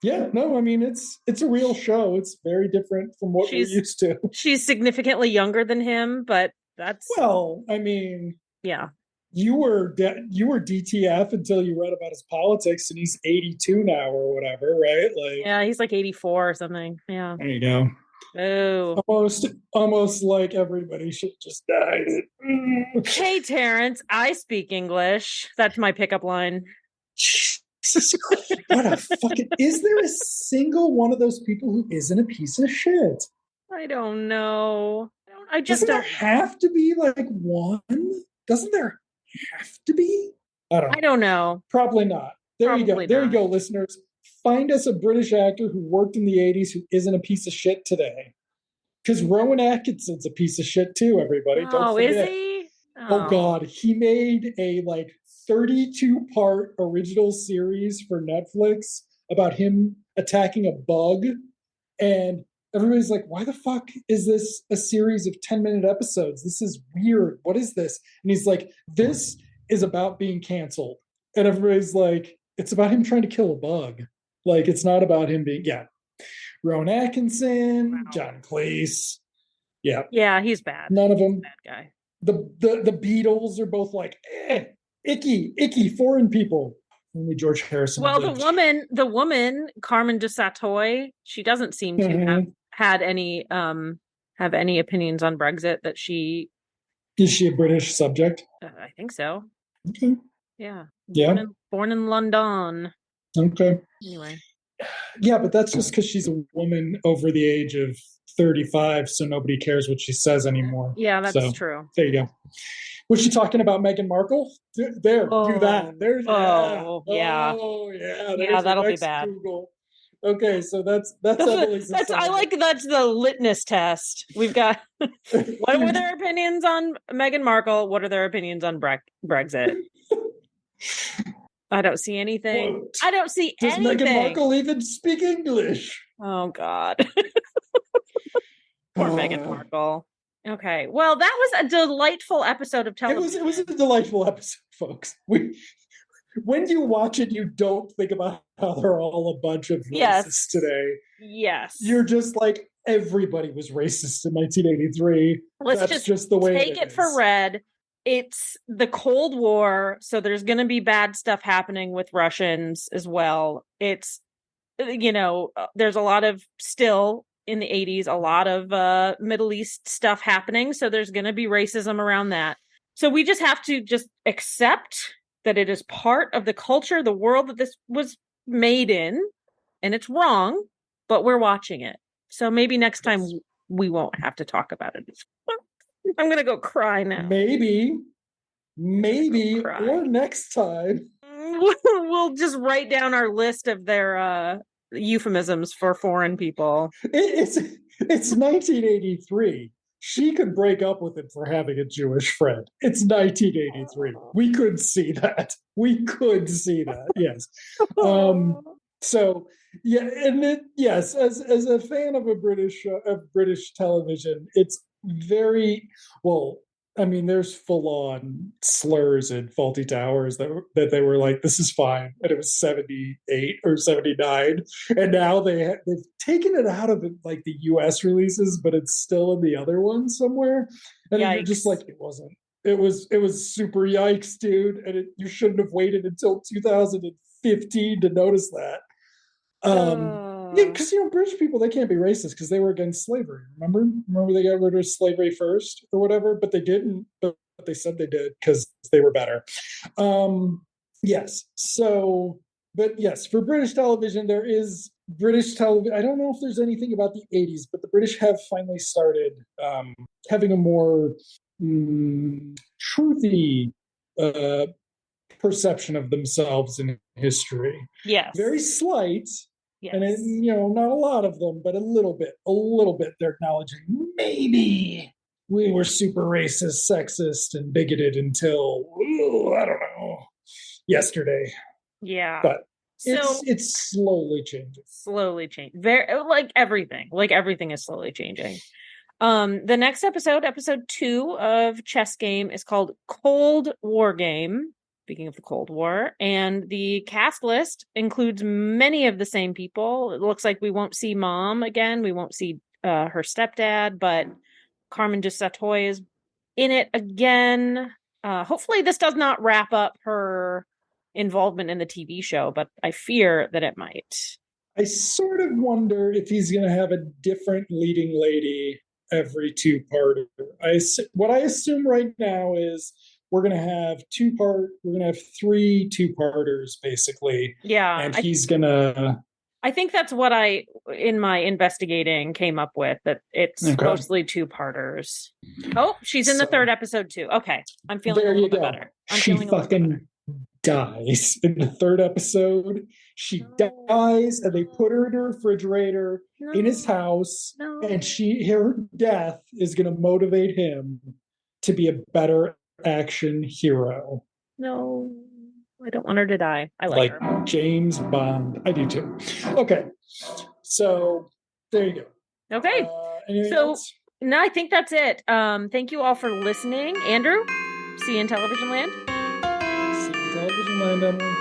[SPEAKER 1] yeah, no, I mean, it's a real show. It's very different from what we're used to.
[SPEAKER 2] She's significantly younger than him, but that's...
[SPEAKER 1] Well, I mean...
[SPEAKER 2] Yeah.
[SPEAKER 1] You were DTF until you read about his politics, and he's 82 now or whatever, right?
[SPEAKER 2] Yeah, he's 84 or something. Yeah.
[SPEAKER 1] There you go.
[SPEAKER 2] Oh.
[SPEAKER 1] Almost like everybody should just die.
[SPEAKER 2] Hey, Terrence, I speak English. That's my pickup line.
[SPEAKER 1] What a fucking... Is there a single one of those people who isn't a piece of shit?
[SPEAKER 2] I don't know.
[SPEAKER 1] Doesn't there have to be one? Doesn't there have to be? I don't know.
[SPEAKER 2] I don't know.
[SPEAKER 1] Probably not. There you go, listeners. find us a British actor who worked in the 80s who isn't a piece of shit today. Because Rowan Atkinson's a piece of shit too, everybody. Don't
[SPEAKER 2] Oh, is
[SPEAKER 1] forget.
[SPEAKER 2] he?
[SPEAKER 1] Oh
[SPEAKER 2] Oh,
[SPEAKER 1] God, he made a like 32-part original series for Netflix about him attacking a bug. And everybody's like, why the fuck is this a series of 10-minute episodes? This is weird. What is this? And he's like, this is about being canceled. And everybody's like, it's about him trying to kill a bug. Like, it's not about him being, yeah. Rowan Atkinson,
[SPEAKER 2] wow.
[SPEAKER 1] John Cleese. Yeah,
[SPEAKER 2] Yeah, he's bad.
[SPEAKER 1] none of
[SPEAKER 2] He's a
[SPEAKER 1] them.
[SPEAKER 2] bad guy.
[SPEAKER 1] The Beatles are both like, icky foreign people. Only George Harrison
[SPEAKER 2] Well,
[SPEAKER 1] lived.
[SPEAKER 2] the woman, Carmen de Satoy, she doesn't seem to
[SPEAKER 1] Mhm.
[SPEAKER 2] had any have any opinions on Brexit that she
[SPEAKER 1] Is she a British subject?
[SPEAKER 2] I think so.
[SPEAKER 1] Okay.
[SPEAKER 2] Yeah.
[SPEAKER 1] Yeah.
[SPEAKER 2] Born in London.
[SPEAKER 1] Okay.
[SPEAKER 2] Anyway.
[SPEAKER 1] Yeah, but that's just because she's a woman over the age of 35, so nobody cares what she says anymore.
[SPEAKER 2] Yeah, that's
[SPEAKER 1] So
[SPEAKER 2] true.
[SPEAKER 1] there you go. Was she talking about Meghan Markle? There, do that.
[SPEAKER 2] Oh.
[SPEAKER 1] There's yeah.
[SPEAKER 2] Oh, yeah.
[SPEAKER 1] Oh yeah.
[SPEAKER 2] Yeah,
[SPEAKER 1] There's your
[SPEAKER 2] that'll be
[SPEAKER 1] next
[SPEAKER 2] bad.
[SPEAKER 1] Google. Okay, so that's
[SPEAKER 2] That's
[SPEAKER 1] Emily's
[SPEAKER 2] I
[SPEAKER 1] assignment.
[SPEAKER 2] like that's the litmus test. We've got what were their opinions on Meghan Markle? What are their opinions on Brexit? I don't see anything.
[SPEAKER 1] Quote,
[SPEAKER 2] I don't see
[SPEAKER 1] does Meghan
[SPEAKER 2] anything.
[SPEAKER 1] Markle even speak English?
[SPEAKER 2] Oh God. Poor Meghan Markle. Okay. Well, that was a delightful episode of television.
[SPEAKER 1] It was a delightful episode, folks. When you watch it, you don't think about how they're all a bunch of racists
[SPEAKER 2] Yes.
[SPEAKER 1] today.
[SPEAKER 2] Yes.
[SPEAKER 1] You're just like, everybody was racist in 1983.
[SPEAKER 2] Let's
[SPEAKER 1] just the way
[SPEAKER 2] take it for red. It's the Cold War, so there's going to be bad stuff happening with Russians as well. It's, there's a lot of still in the 80s, a lot of Middle East stuff happening. So there's going to be racism around that. So we just have to just accept that it is part of the culture, the world that this was made in, and it's wrong, but we're watching it. So maybe next time we won't have to talk about it. I'm going to go cry now.
[SPEAKER 1] Maybe, or next time.
[SPEAKER 2] We'll just write down our list of their euphemisms for foreign people.
[SPEAKER 1] It's 1983. She could break up with him for having a Jewish friend. It's 1983. We could see that. Yes. So yeah, and yes, as a fan of British television, it's very well. I mean, there's full on slurs in Faulty Towers that they were like, "This is fine," and it was 78 or 79, and now they've taken it out of like the U.S. releases, but it's still in the other ones somewhere, and you're just like, it wasn't. It was super yikes, dude, and you shouldn't have waited until 2015 to notice that. Yeah, because British people, they can't be racist because they were against slavery. Remember they got rid of slavery first or whatever, but they didn't. But they said they did because they were better. Yes. So, but yes, for British television, there is British television. I don't know if there's anything about the 80s, but the British have finally started having a more truthy perception of themselves in history.
[SPEAKER 2] Yes.
[SPEAKER 1] Very slight.
[SPEAKER 2] Yes.
[SPEAKER 1] And not a lot of them, but a little bit. They're acknowledging maybe we were super racist, sexist, and bigoted until I don't know, yesterday.
[SPEAKER 2] Yeah.
[SPEAKER 1] But it's slowly changing.
[SPEAKER 2] Slowly changing. Very like everything is slowly changing. The next episode 2 of Chessgame is called Cold War Game. Speaking of the Cold War, and the cast list includes many of the same people. It looks like we won't see Mom again. We won't see her stepdad, but Carmen de Satoy is in it again. Hopefully this does not wrap up her involvement in the TV show, but I fear that it might.
[SPEAKER 1] I sort of wonder if he's going to have a different leading lady every two-parter. What I assume right now is we're going to have three two-parters basically.
[SPEAKER 2] Yeah.
[SPEAKER 1] And he's going to...
[SPEAKER 2] I think that's what I, in my investigating, came up with, that it's mostly two-parters. Oh, she's in the third episode too. Okay. I'm feeling a little bit better.
[SPEAKER 1] dies in the third episode. She
[SPEAKER 2] No.
[SPEAKER 1] dies, and they put her in a refrigerator in his
[SPEAKER 2] No.
[SPEAKER 1] house,
[SPEAKER 2] No.
[SPEAKER 1] and her death is going to motivate him to be a better action hero.
[SPEAKER 2] No. I don't want her to die. I like
[SPEAKER 1] Like
[SPEAKER 2] her.
[SPEAKER 1] James Bond. I do too. Okay. So there you go.
[SPEAKER 2] Okay.
[SPEAKER 1] Anything
[SPEAKER 2] So
[SPEAKER 1] else?
[SPEAKER 2] no, I think that's it. Thank you all for listening. Andrew, see you in television land.
[SPEAKER 1] See you in television land, Emily.